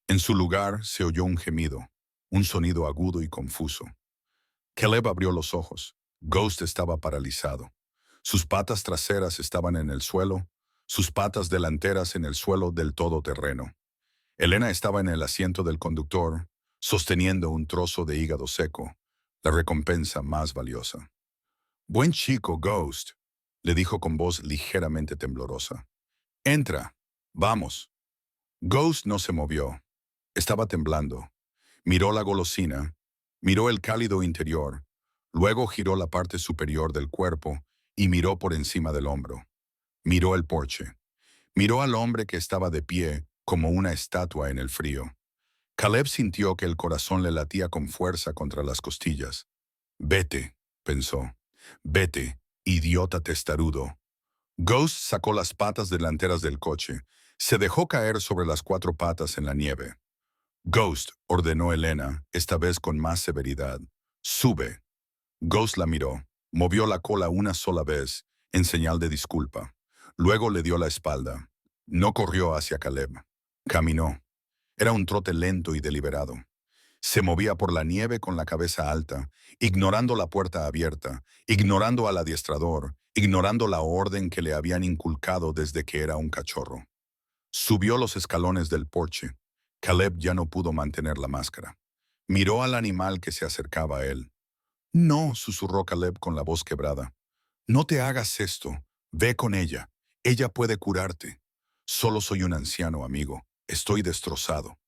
En su lugar se oyó un gemido, un sonido agudo y confuso. Caleb abrió los ojos. Ghost estaba paralizado. Sus patas traseras estaban en el suelo, sus patas delanteras en el suelo del todoterreno. Elena estaba en el asiento del conductor, sosteniendo un trozo de hígado seco, la recompensa más valiosa. Buen chico, Ghost, le dijo con voz ligeramente temblorosa. Entra, vamos. Ghost no se movió. Estaba temblando. Miró la golosina, miró el cálido interior, luego giró la parte superior del cuerpo y miró por encima del hombro. Miró el porche. Miró al hombre que estaba de pie como una estatua en el frío. Caleb sintió que el corazón le latía con fuerza contra las costillas. Vete, pensó. Vete, idiota testarudo. Ghost sacó las patas delanteras del coche. Se dejó caer sobre las 4 patas en la nieve. Ghost, ordenó Elena, esta vez con más severidad. Sube. Ghost la miró. Movió la cola una sola vez, en señal de disculpa. Luego le dio la espalda. No corrió hacia Caleb. Caminó. Era un trote lento y deliberado. Se movía por la nieve con la cabeza alta, ignorando la puerta abierta, ignorando al adiestrador, ignorando la orden que le habían inculcado desde que era un cachorro. Subió los escalones del porche. Caleb ya no pudo mantener la máscara. Miró al animal que se acercaba a él. No, susurró Caleb con la voz quebrada. No te hagas esto. Ve con ella. Ella puede curarte. Solo soy un anciano, amigo. Estoy destrozado.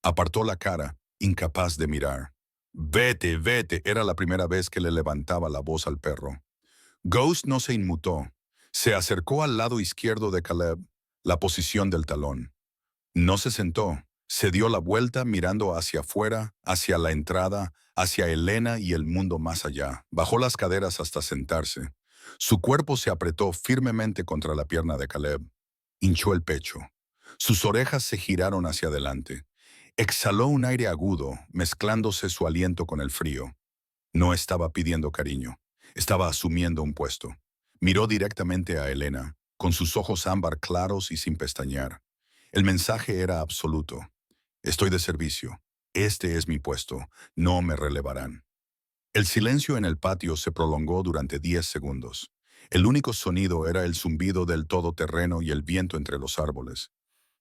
Apartó la cara, incapaz de mirar. Vete, vete, era la primera vez que le levantaba la voz al perro. Ghost no se inmutó. Se acercó al lado izquierdo de Caleb, la posición del talón. No se sentó. Se dio la vuelta mirando hacia afuera, hacia la entrada, hacia Elena y el mundo más allá. Bajó las caderas hasta sentarse. Su cuerpo se apretó firmemente contra la pierna de Caleb. Hinchó el pecho. Sus orejas se giraron hacia adelante. Exhaló un aire agudo, mezclándose su aliento con el frío. No estaba pidiendo cariño. Estaba asumiendo un puesto. Miró directamente a Elena, con sus ojos ámbar claros y sin pestañear. El mensaje era absoluto. Estoy de servicio. Este es mi puesto. No me relevarán. El silencio en el patio se prolongó durante 10 segundos. El único sonido era el zumbido del todoterreno y el viento entre los árboles.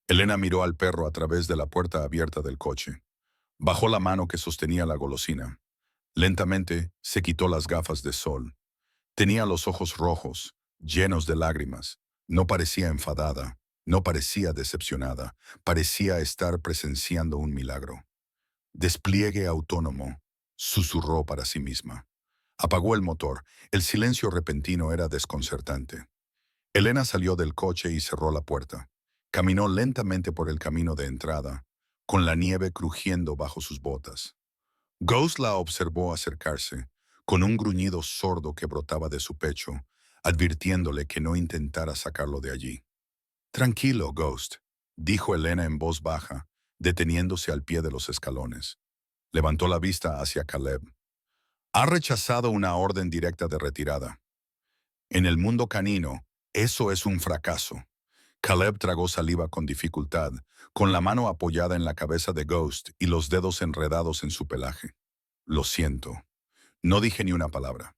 Elena miró al perro a través de la puerta abierta del coche. Bajó la mano que sostenía la golosina. Lentamente se quitó las gafas de sol. Tenía los ojos rojos, llenos de lágrimas. No parecía enfadada, no parecía decepcionada, parecía estar presenciando un milagro. Despliegue autónomo, susurró para sí misma. Apagó el motor. El silencio repentino era desconcertante. Elena salió del coche y cerró la puerta. Caminó lentamente por el camino de entrada, con la nieve crujiendo bajo sus botas. Ghost la observó acercarse, con un gruñido sordo que brotaba de su pecho, advirtiéndole que no intentara sacarlo de allí. Tranquilo, Ghost, dijo Elena en voz baja, deteniéndose al pie de los escalones. Levantó la vista hacia Caleb. Ha rechazado una orden directa de retirada. En el mundo canino, eso es un fracaso. Caleb tragó saliva con dificultad, con la mano apoyada en la cabeza de Ghost y los dedos enredados en su pelaje. Lo siento. No dije ni una palabra.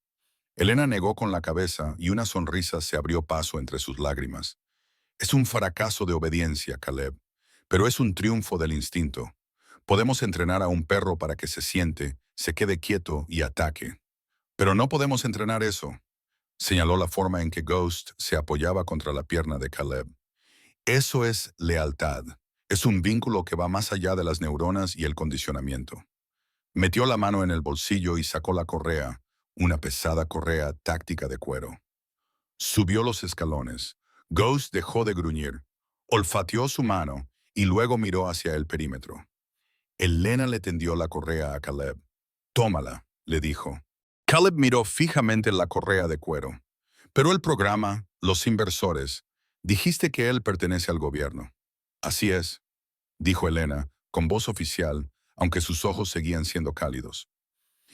Elena negó con la cabeza y una sonrisa se abrió paso entre sus lágrimas. Es un fracaso de obediencia, Caleb, pero es un triunfo del instinto. Podemos entrenar a un perro para que se siente, se quede quieto y ataque. Pero no podemos entrenar eso. Señaló la forma en que Ghost se apoyaba contra la pierna de Caleb. Eso es lealtad. Es un vínculo que va más allá de las neuronas y el condicionamiento. Metió la mano en el bolsillo y sacó la correa, una pesada correa táctica de cuero. Subió los escalones. Ghost dejó de gruñir, olfateó su mano y luego miró hacia el perímetro. Elena le tendió la correa a Caleb. Tómala, le dijo. Caleb miró fijamente la correa de cuero. Pero el programa, los inversores, dijiste que él pertenece al gobierno. Así es, dijo Elena, con voz oficial, aunque sus ojos seguían siendo cálidos.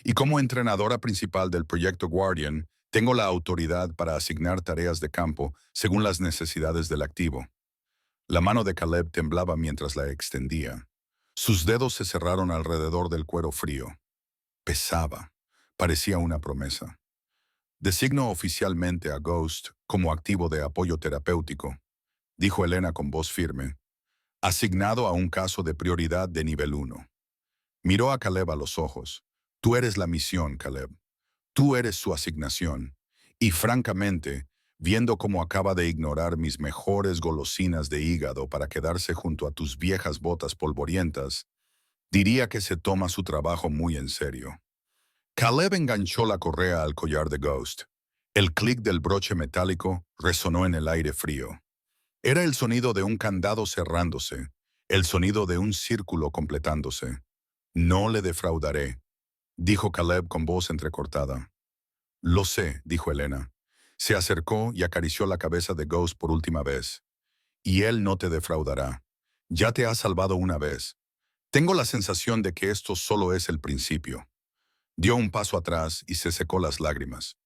Y como entrenadora principal del proyecto Guardian, tengo la autoridad para asignar tareas de campo según las necesidades del activo. La mano de Caleb temblaba mientras la extendía. Sus dedos se cerraron alrededor del cuero frío. Pesaba. Parecía una promesa. Designo oficialmente a Ghost como activo de apoyo terapéutico, dijo Elena con voz firme, asignado a un caso de prioridad de nivel 1. Miró a Caleb a los ojos. Tú eres la misión, Caleb. Tú eres su asignación. Y francamente, viendo cómo acaba de ignorar mis mejores golosinas de hígado para quedarse junto a tus viejas botas polvorientas, diría que se toma su trabajo muy en serio. Caleb enganchó la correa al collar de Ghost. El clic del broche metálico resonó en el aire frío. Era el sonido de un candado cerrándose, el sonido de un círculo completándose. No le defraudaré, dijo Caleb con voz entrecortada. Lo sé, dijo Elena. Se acercó y acarició la cabeza de Ghost por última vez. Y él no te defraudará. Ya te ha salvado una vez. Tengo la sensación de que esto solo es el principio. Dio un paso atrás y se secó las lágrimas.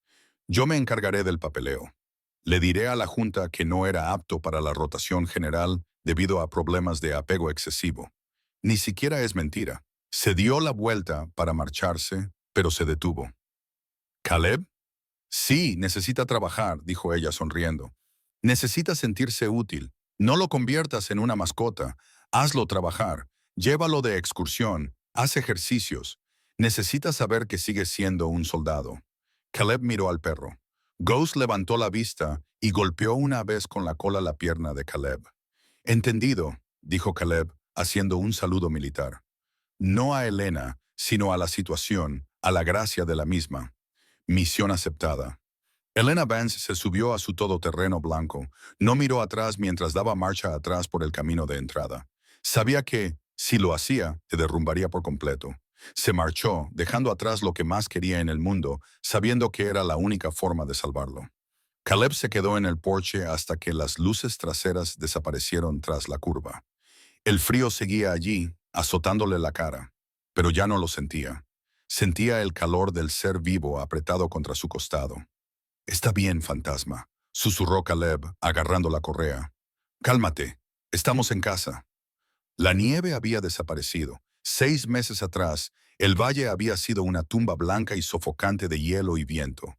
Yo me encargaré del papeleo. Le diré a la Junta que no era apto para la rotación general debido a problemas de apego excesivo. Ni siquiera es mentira. Se dio la vuelta para marcharse, pero se detuvo. ¿Caleb? Sí, necesita trabajar, dijo ella sonriendo. Necesita sentirse útil. No lo conviertas en una mascota. Hazlo trabajar. Llévalo de excursión. Haz ejercicios. Necesita saber que sigue siendo un soldado. Caleb miró al perro. Ghost levantó la vista y golpeó una vez con la cola la pierna de Caleb. Entendido, dijo Caleb, haciendo un saludo militar. No a Elena, sino a la situación, a la gracia de la misma. Misión aceptada. Elena Vance se subió a su todoterreno blanco. No miró atrás mientras daba marcha atrás por el camino de entrada. Sabía que, si lo hacía, te derrumbaría por completo. Se marchó, dejando atrás lo que más quería en el mundo, sabiendo que era la única forma de salvarlo. Caleb se quedó en el porche hasta que las luces traseras desaparecieron tras la curva. El frío seguía allí, azotándole la cara, pero ya no lo sentía. Sentía el calor del ser vivo apretado contra su costado. «Está bien, fantasma», susurró Caleb, agarrando la correa. «Cálmate, estamos en casa». La nieve había desaparecido. 6 meses atrás, el valle había sido una tumba blanca y sofocante de hielo y viento.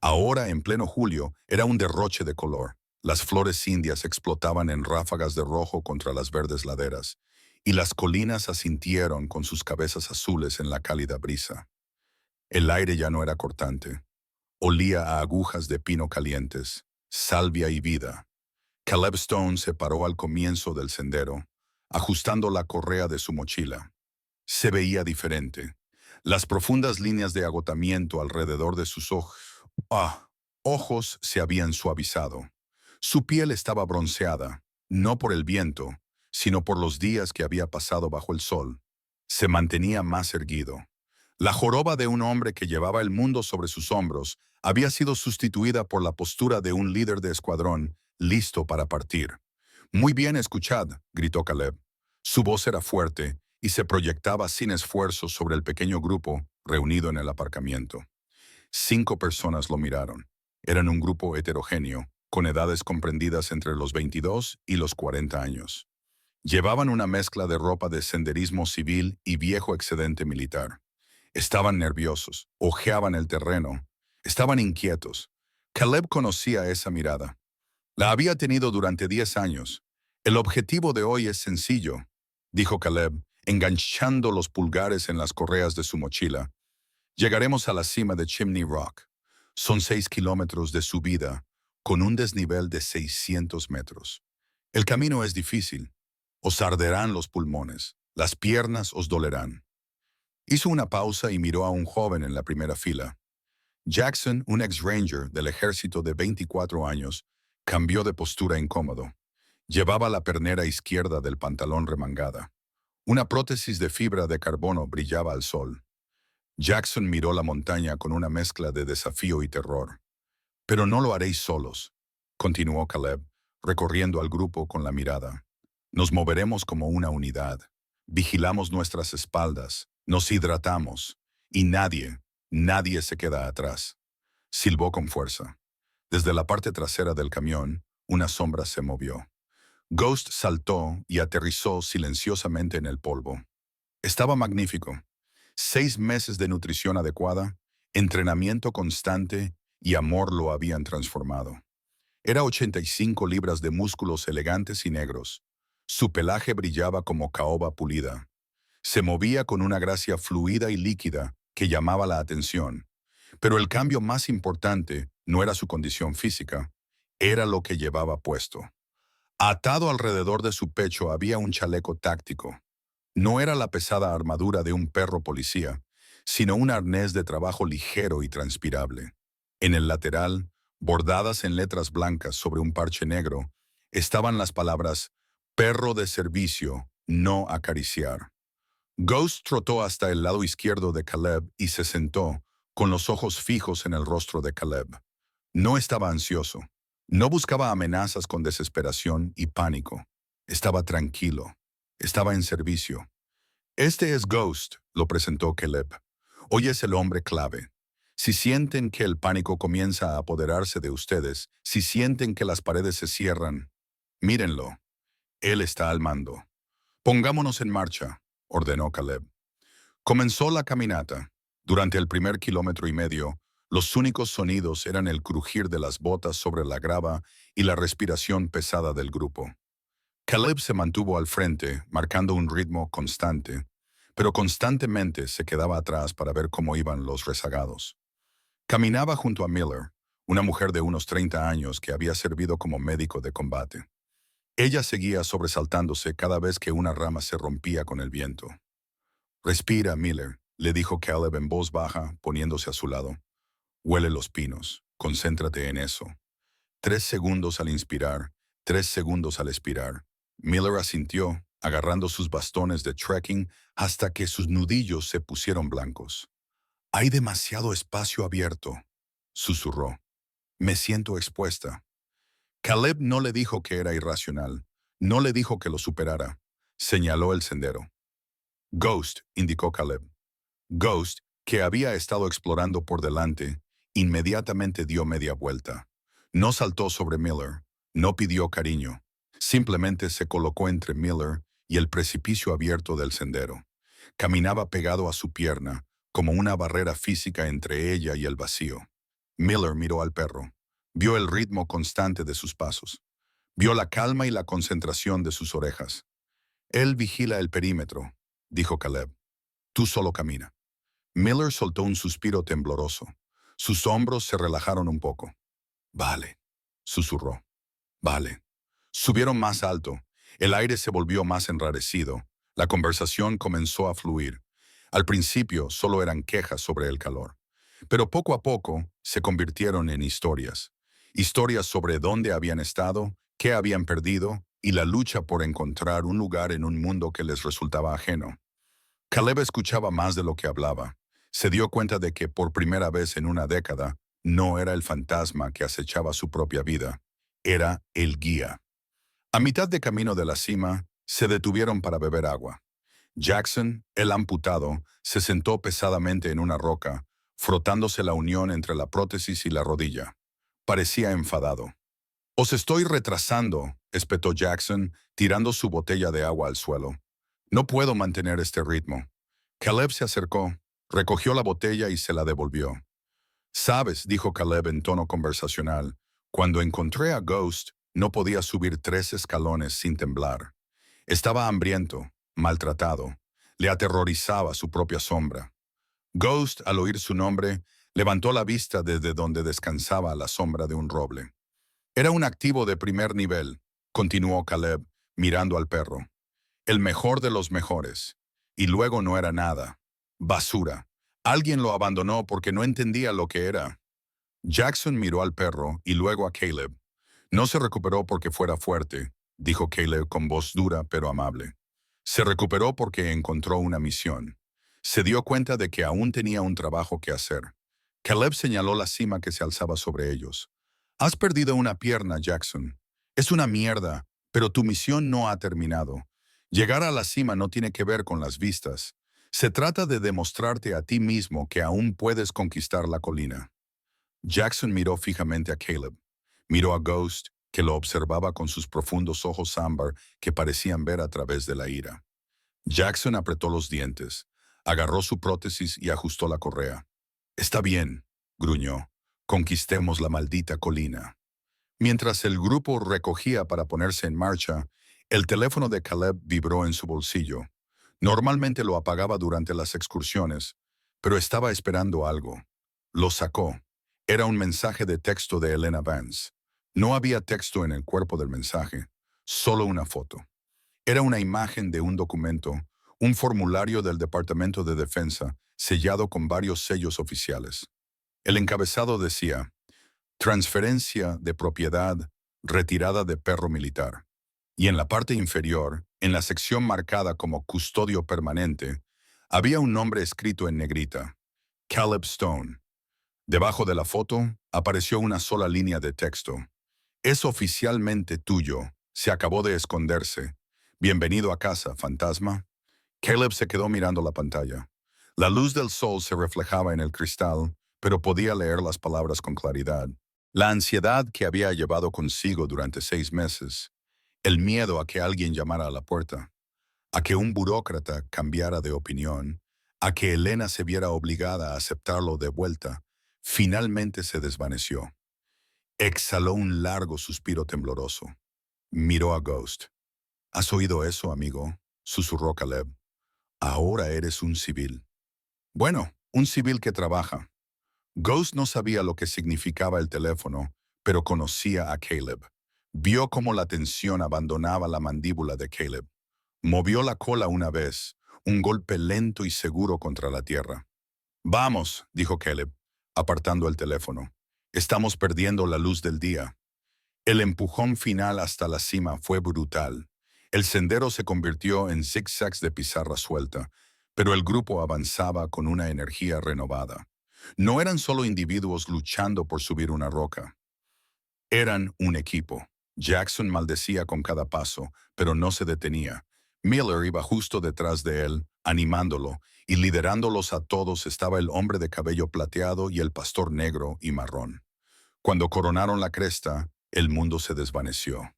Ahora, en pleno julio, era un derroche de color. Las flores indias explotaban en ráfagas de rojo contra las verdes laderas, y las colinas asintieron con sus cabezas azules en la cálida brisa. El aire ya no era cortante. Olía a agujas de pino calientes, salvia y vida. Caleb Stone se paró al comienzo del sendero, ajustando la correa de su mochila. Se veía diferente. Las profundas líneas de agotamiento alrededor de sus ojos se habían suavizado. Su piel estaba bronceada, no por el viento, sino por los días que había pasado bajo el sol. Se mantenía más erguido. La joroba de un hombre que llevaba el mundo sobre sus hombros había sido sustituida por la postura de un líder de escuadrón, listo para partir. «Muy bien, escuchad», gritó Caleb. Su voz era fuerte y se proyectaba sin esfuerzo sobre el pequeño grupo reunido en el aparcamiento. 5 personas lo miraron. Eran un grupo heterogéneo, con edades comprendidas entre los 22 y los 40 años. Llevaban una mezcla de ropa de senderismo civil y viejo excedente militar. Estaban nerviosos, ojeaban el terreno, estaban inquietos. Caleb conocía esa mirada. La había tenido durante 10 años. «El objetivo de hoy es sencillo», dijo Caleb, enganchando los pulgares en las correas de su mochila. «Llegaremos a la cima de Chimney Rock. Son 6 kilómetros de subida, con un desnivel de 600 metros. El camino es difícil. Os arderán los pulmones, las piernas os dolerán». Hizo una pausa y miró a un joven en la primera fila. Jackson, un ex-ranger del ejército de 24 años, cambió de postura incómodo. Llevaba la pernera izquierda del pantalón remangada. Una prótesis de fibra de carbono brillaba al sol. Jackson miró la montaña con una mezcla de desafío y terror. «Pero no lo haréis solos», continuó Caleb, recorriendo al grupo con la mirada. «Nos moveremos como una unidad. Vigilamos nuestras espaldas, nos hidratamos, y nadie se queda atrás». Silbó con fuerza. Desde la parte trasera del camión, una sombra se movió. Ghost saltó y aterrizó silenciosamente en el polvo. Estaba magnífico. 6 meses de nutrición adecuada, entrenamiento constante y amor lo habían transformado. Era 85 libras de músculos elegantes y negros. Su pelaje brillaba como caoba pulida. Se movía con una gracia fluida y líquida que llamaba la atención. Pero el cambio más importante no era su condición física, era lo que llevaba puesto. Atado alrededor de su pecho había un chaleco táctico. No era la pesada armadura de un perro policía, sino un arnés de trabajo ligero y transpirable. En el lateral, bordadas en letras blancas sobre un parche negro, estaban las palabras «Perro de servicio, no acariciar». Ghost trotó hasta el lado izquierdo de Caleb y se sentó, con los ojos fijos en el rostro de Caleb. No estaba ansioso. No buscaba amenazas con desesperación y pánico. Estaba tranquilo. Estaba en servicio. «Este es Ghost», lo presentó Caleb. «Hoy es el hombre clave. Si sienten que el pánico comienza a apoderarse de ustedes, si sienten que las paredes se cierran, mírenlo. Él está al mando». «Pongámonos en marcha», ordenó Caleb. Comenzó la caminata. Durante el primer 1,5 kilómetros, los únicos sonidos eran el crujir de las botas sobre la grava y la respiración pesada del grupo. Caleb se mantuvo al frente, marcando un ritmo constante, pero constantemente se quedaba atrás para ver cómo iban los rezagados. Caminaba junto a Miller, una mujer de unos 30 años que había servido como médico de combate. Ella seguía sobresaltándose cada vez que una rama se rompía con el viento. «Respira, Miller», le dijo Caleb en voz baja, poniéndose a su lado. «Huele los pinos. Concéntrate en eso. 3 segundos al inspirar, 3 segundos al expirar». Miller asintió, agarrando sus bastones de trekking hasta que sus nudillos se pusieron blancos. «Hay demasiado espacio abierto», susurró. Me siento expuesta. Caleb no le dijo que era irracional. No le dijo que lo superara. Señaló el sendero. Ghost, indicó Caleb. Ghost, que había estado explorando por delante, inmediatamente dio media vuelta. No saltó sobre Miller, no pidió cariño. Simplemente se colocó entre Miller y el precipicio abierto del sendero. Caminaba pegado a su pierna, como una barrera física entre ella y el vacío. Miller miró al perro. Vio el ritmo constante de sus pasos. Vio la calma y la concentración de sus orejas. Él vigila el perímetro, dijo Caleb. Tú solo camina. Miller soltó un suspiro tembloroso. Sus hombros se relajaron un poco. Vale, susurró. Vale. Subieron más alto. El aire se volvió más enrarecido. La conversación comenzó a fluir. Al principio solo eran quejas sobre el calor. Pero poco a poco se convirtieron en historias. Historias sobre dónde habían estado, qué habían perdido y la lucha por encontrar un lugar en un mundo que les resultaba ajeno. Caleb escuchaba más de lo que hablaba. Se dio cuenta de que por primera vez en una década no era el fantasma que acechaba su propia vida, era el guía. A mitad de camino de la cima, se detuvieron para beber agua. Jackson, el amputado, se sentó pesadamente en una roca, frotándose la unión entre la prótesis y la rodilla. Parecía enfadado. «Os estoy retrasando», espetó Jackson, tirando su botella de agua al suelo. «No puedo mantener este ritmo». Caleb se acercó, recogió la botella y se la devolvió. «Sabes», dijo Caleb en tono conversacional, «cuando encontré a Ghost, no podía subir 3 escalones sin temblar. Estaba hambriento, maltratado. Le aterrorizaba su propia sombra. Ghost, al oír su nombre, levantó la vista desde donde descansaba a la sombra de un roble. Era un activo de primer nivel», continuó Caleb, mirando al perro. «El mejor de los mejores. Y luego no era nada. Basura. Alguien lo abandonó porque no entendía lo que era». Jackson miró al perro y luego a Caleb. «No se recuperó porque fuera fuerte», dijo Caleb con voz dura pero amable. «Se recuperó porque encontró una misión. Se dio cuenta de que aún tenía un trabajo que hacer». Caleb señaló la cima que se alzaba sobre ellos. «Has perdido una pierna, Jackson. Es una mierda, pero tu misión no ha terminado. Llegar a la cima no tiene que ver con las vistas. Se trata de demostrarte a ti mismo que aún puedes conquistar la colina». Jackson miró fijamente a Caleb. Miró a Ghost, que lo observaba con sus profundos ojos ámbar que parecían ver a través de la ira. Jackson apretó los dientes, agarró su prótesis y ajustó la correa. «Está bien», gruñó. «Conquistemos la maldita colina». Mientras el grupo recogía para ponerse en marcha, el teléfono de Caleb vibró en su bolsillo. Normalmente lo apagaba durante las excursiones, pero estaba esperando algo. Lo sacó. Era un mensaje de texto de Elena Vance. No había texto en el cuerpo del mensaje, solo una foto. Era una imagen de un documento, un formulario del Departamento de Defensa, sellado con varios sellos oficiales. El encabezado decía: «Transferencia de propiedad, retirada de perro militar». Y en la parte inferior, en la sección marcada como custodio permanente, había un nombre escrito en negrita: Caleb Stone. Debajo de la foto apareció una sola línea de texto: «Es oficialmente tuyo. Se acabó de esconderse. Bienvenido a casa, fantasma». Caleb se quedó mirando la pantalla. La luz del sol se reflejaba en el cristal, pero podía leer las palabras con claridad. La ansiedad que había llevado consigo durante 6 meses, el miedo a que alguien llamara a la puerta, a que un burócrata cambiara de opinión, a que Elena se viera obligada a aceptarlo de vuelta, finalmente se desvaneció. Exhaló un largo suspiro tembloroso. Miró a Ghost. «¿Has oído eso, amigo?», susurró Caleb. «Ahora eres un civil». «Bueno, un civil que trabaja». Ghost no sabía lo que significaba el teléfono, pero conocía a Caleb. Vio cómo la tensión abandonaba la mandíbula de Caleb. Movió la cola una vez, un golpe lento y seguro contra la tierra. «Vamos», dijo Caleb, apartando el teléfono. «Estamos perdiendo la luz del día». El empujón final hasta la cima fue brutal. El sendero se convirtió en zigzags de pizarra suelta, pero el grupo avanzaba con una energía renovada. No eran solo individuos luchando por subir una roca. Eran un equipo. Jackson maldecía con cada paso, pero no se detenía. Miller iba justo detrás de él, animándolo, y liderándolos a todos estaba el hombre de cabello plateado y el pastor negro y marrón. Cuando coronaron la cresta, el mundo se desvaneció.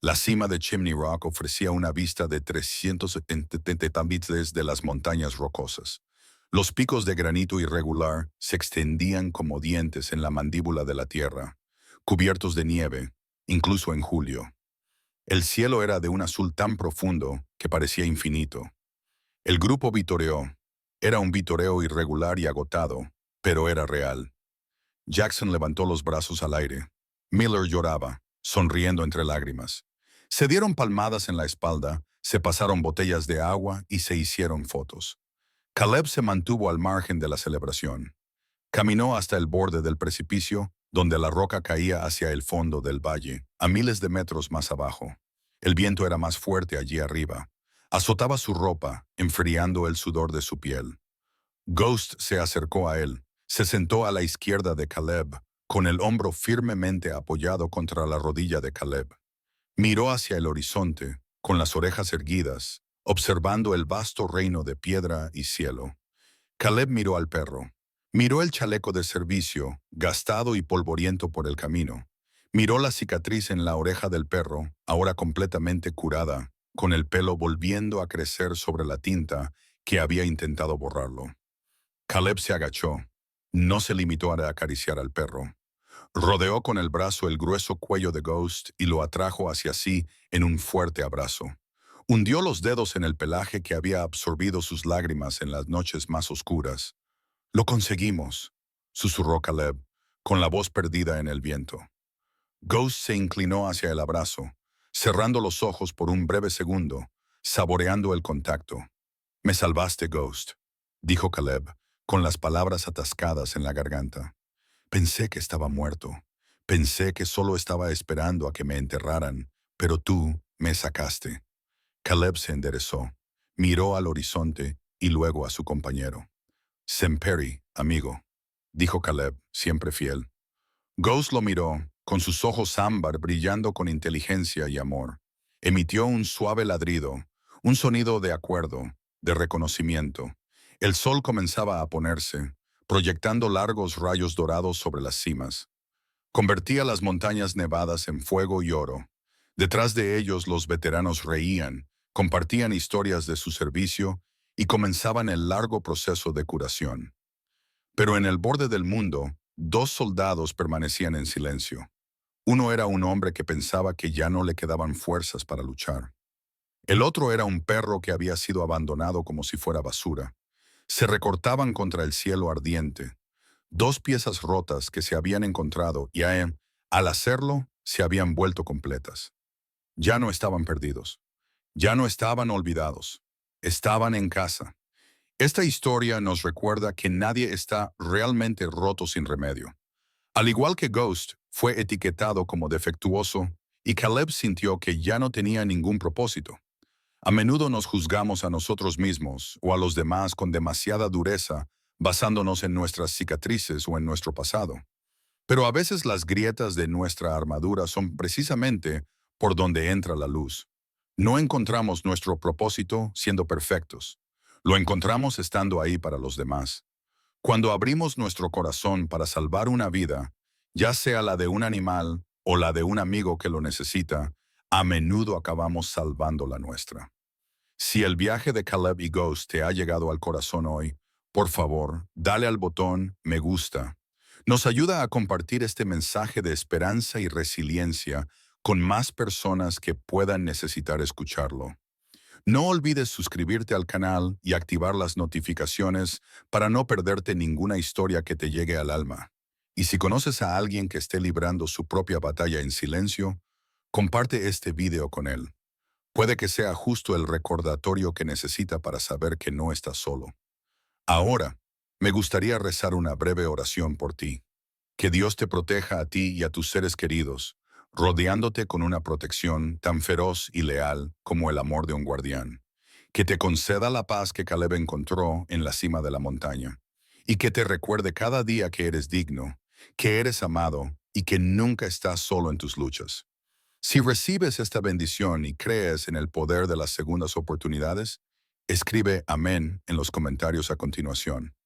La cima de Chimney Rock ofrecía una vista de 370 metros de las montañas rocosas. Los picos de granito irregular se extendían como dientes en la mandíbula de la tierra, cubiertos de nieve, incluso en julio. El cielo era de un azul tan profundo que parecía infinito. El grupo vitoreó. Era un vitoreo irregular y agotado, pero era real. Jackson levantó los brazos al aire. Miller lloraba, sonriendo entre lágrimas. Se dieron palmadas en la espalda, se pasaron botellas de agua y se hicieron fotos. Caleb se mantuvo al margen de la celebración. Caminó hasta el borde del precipicio, donde la roca caía hacia el fondo del valle, a miles de metros más abajo. El viento era más fuerte allí arriba. Azotaba su ropa, enfriando el sudor de su piel. Ghost se acercó a él. Se sentó a la izquierda de Caleb, con el hombro firmemente apoyado contra la rodilla de Caleb. Miró hacia el horizonte, con las orejas erguidas, observando el vasto reino de piedra y cielo. Caleb miró al perro. Miró el chaleco de servicio, gastado y polvoriento por el camino. Miró la cicatriz en la oreja del perro, ahora completamente curada, con el pelo volviendo a crecer sobre la tinta que había intentado borrarlo. Caleb se agachó. No se limitó a acariciar al perro. Rodeó con el brazo el grueso cuello de Ghost y lo atrajo hacia sí en un fuerte abrazo. Hundió los dedos en el pelaje que había absorbido sus lágrimas en las noches más oscuras. «Lo conseguimos», susurró Caleb, con la voz perdida en el viento. Ghost se inclinó hacia el abrazo, cerrando los ojos por un breve segundo, saboreando el contacto. «Me salvaste, Ghost», dijo Caleb, con las palabras atascadas en la garganta. «Pensé que estaba muerto. Pensé que solo estaba esperando a que me enterraran, pero tú me sacaste». Caleb se enderezó, miró al horizonte y luego a su compañero. «Semperi, amigo», dijo Caleb, siempre fiel. Ghost lo miró, con sus ojos ámbar brillando con inteligencia y amor. Emitió un suave ladrido, un sonido de acuerdo, de reconocimiento. El sol comenzaba a ponerse, proyectando largos rayos dorados sobre las cimas. Convertía las montañas nevadas en fuego y oro. Detrás de ellos los veteranos reían, compartían historias de su servicio y comenzaban el largo proceso de curación. Pero en el borde del mundo, dos soldados permanecían en silencio. Uno era un hombre que pensaba que ya no le quedaban fuerzas para luchar. El otro era un perro que había sido abandonado como si fuera basura. Se recortaban contra el cielo ardiente. Dos piezas rotas que se habían encontrado y al hacerlo se habían vuelto completas. Ya no estaban perdidos. Ya no estaban olvidados. Estaban en casa. Esta historia nos recuerda que nadie está realmente roto sin remedio. Al igual que Ghost, fue etiquetado como defectuoso y Caleb sintió que ya no tenía ningún propósito. A menudo nos juzgamos a nosotros mismos o a los demás con demasiada dureza, basándonos en nuestras cicatrices o en nuestro pasado. Pero a veces las grietas de nuestra armadura son precisamente por donde entra la luz. No encontramos nuestro propósito siendo perfectos. Lo encontramos estando ahí para los demás. Cuando abrimos nuestro corazón para salvar una vida, ya sea la de un animal o la de un amigo que lo necesita, a menudo acabamos salvando la nuestra. Si el viaje de Caleb y Ghost te ha llegado al corazón hoy, por favor, dale al botón me gusta. Nos ayuda a compartir este mensaje de esperanza y resiliencia con más personas que puedan necesitar escucharlo. No olvides suscribirte al canal y activar las notificaciones para no perderte ninguna historia que te llegue al alma. Y si conoces a alguien que esté librando su propia batalla en silencio, comparte este video con él. Puede que sea justo el recordatorio que necesita para saber que no está solo. Ahora, me gustaría rezar una breve oración por ti. Que Dios te proteja a ti y a tus seres queridos, rodeándote con una protección tan feroz y leal como el amor de un guardián. Que te conceda la paz que Caleb encontró en la cima de la montaña. Y que te recuerde cada día que eres digno, que eres amado y que nunca estás solo en tus luchas. Si recibes esta bendición y crees en el poder de las segundas oportunidades, escribe amén en los comentarios a continuación.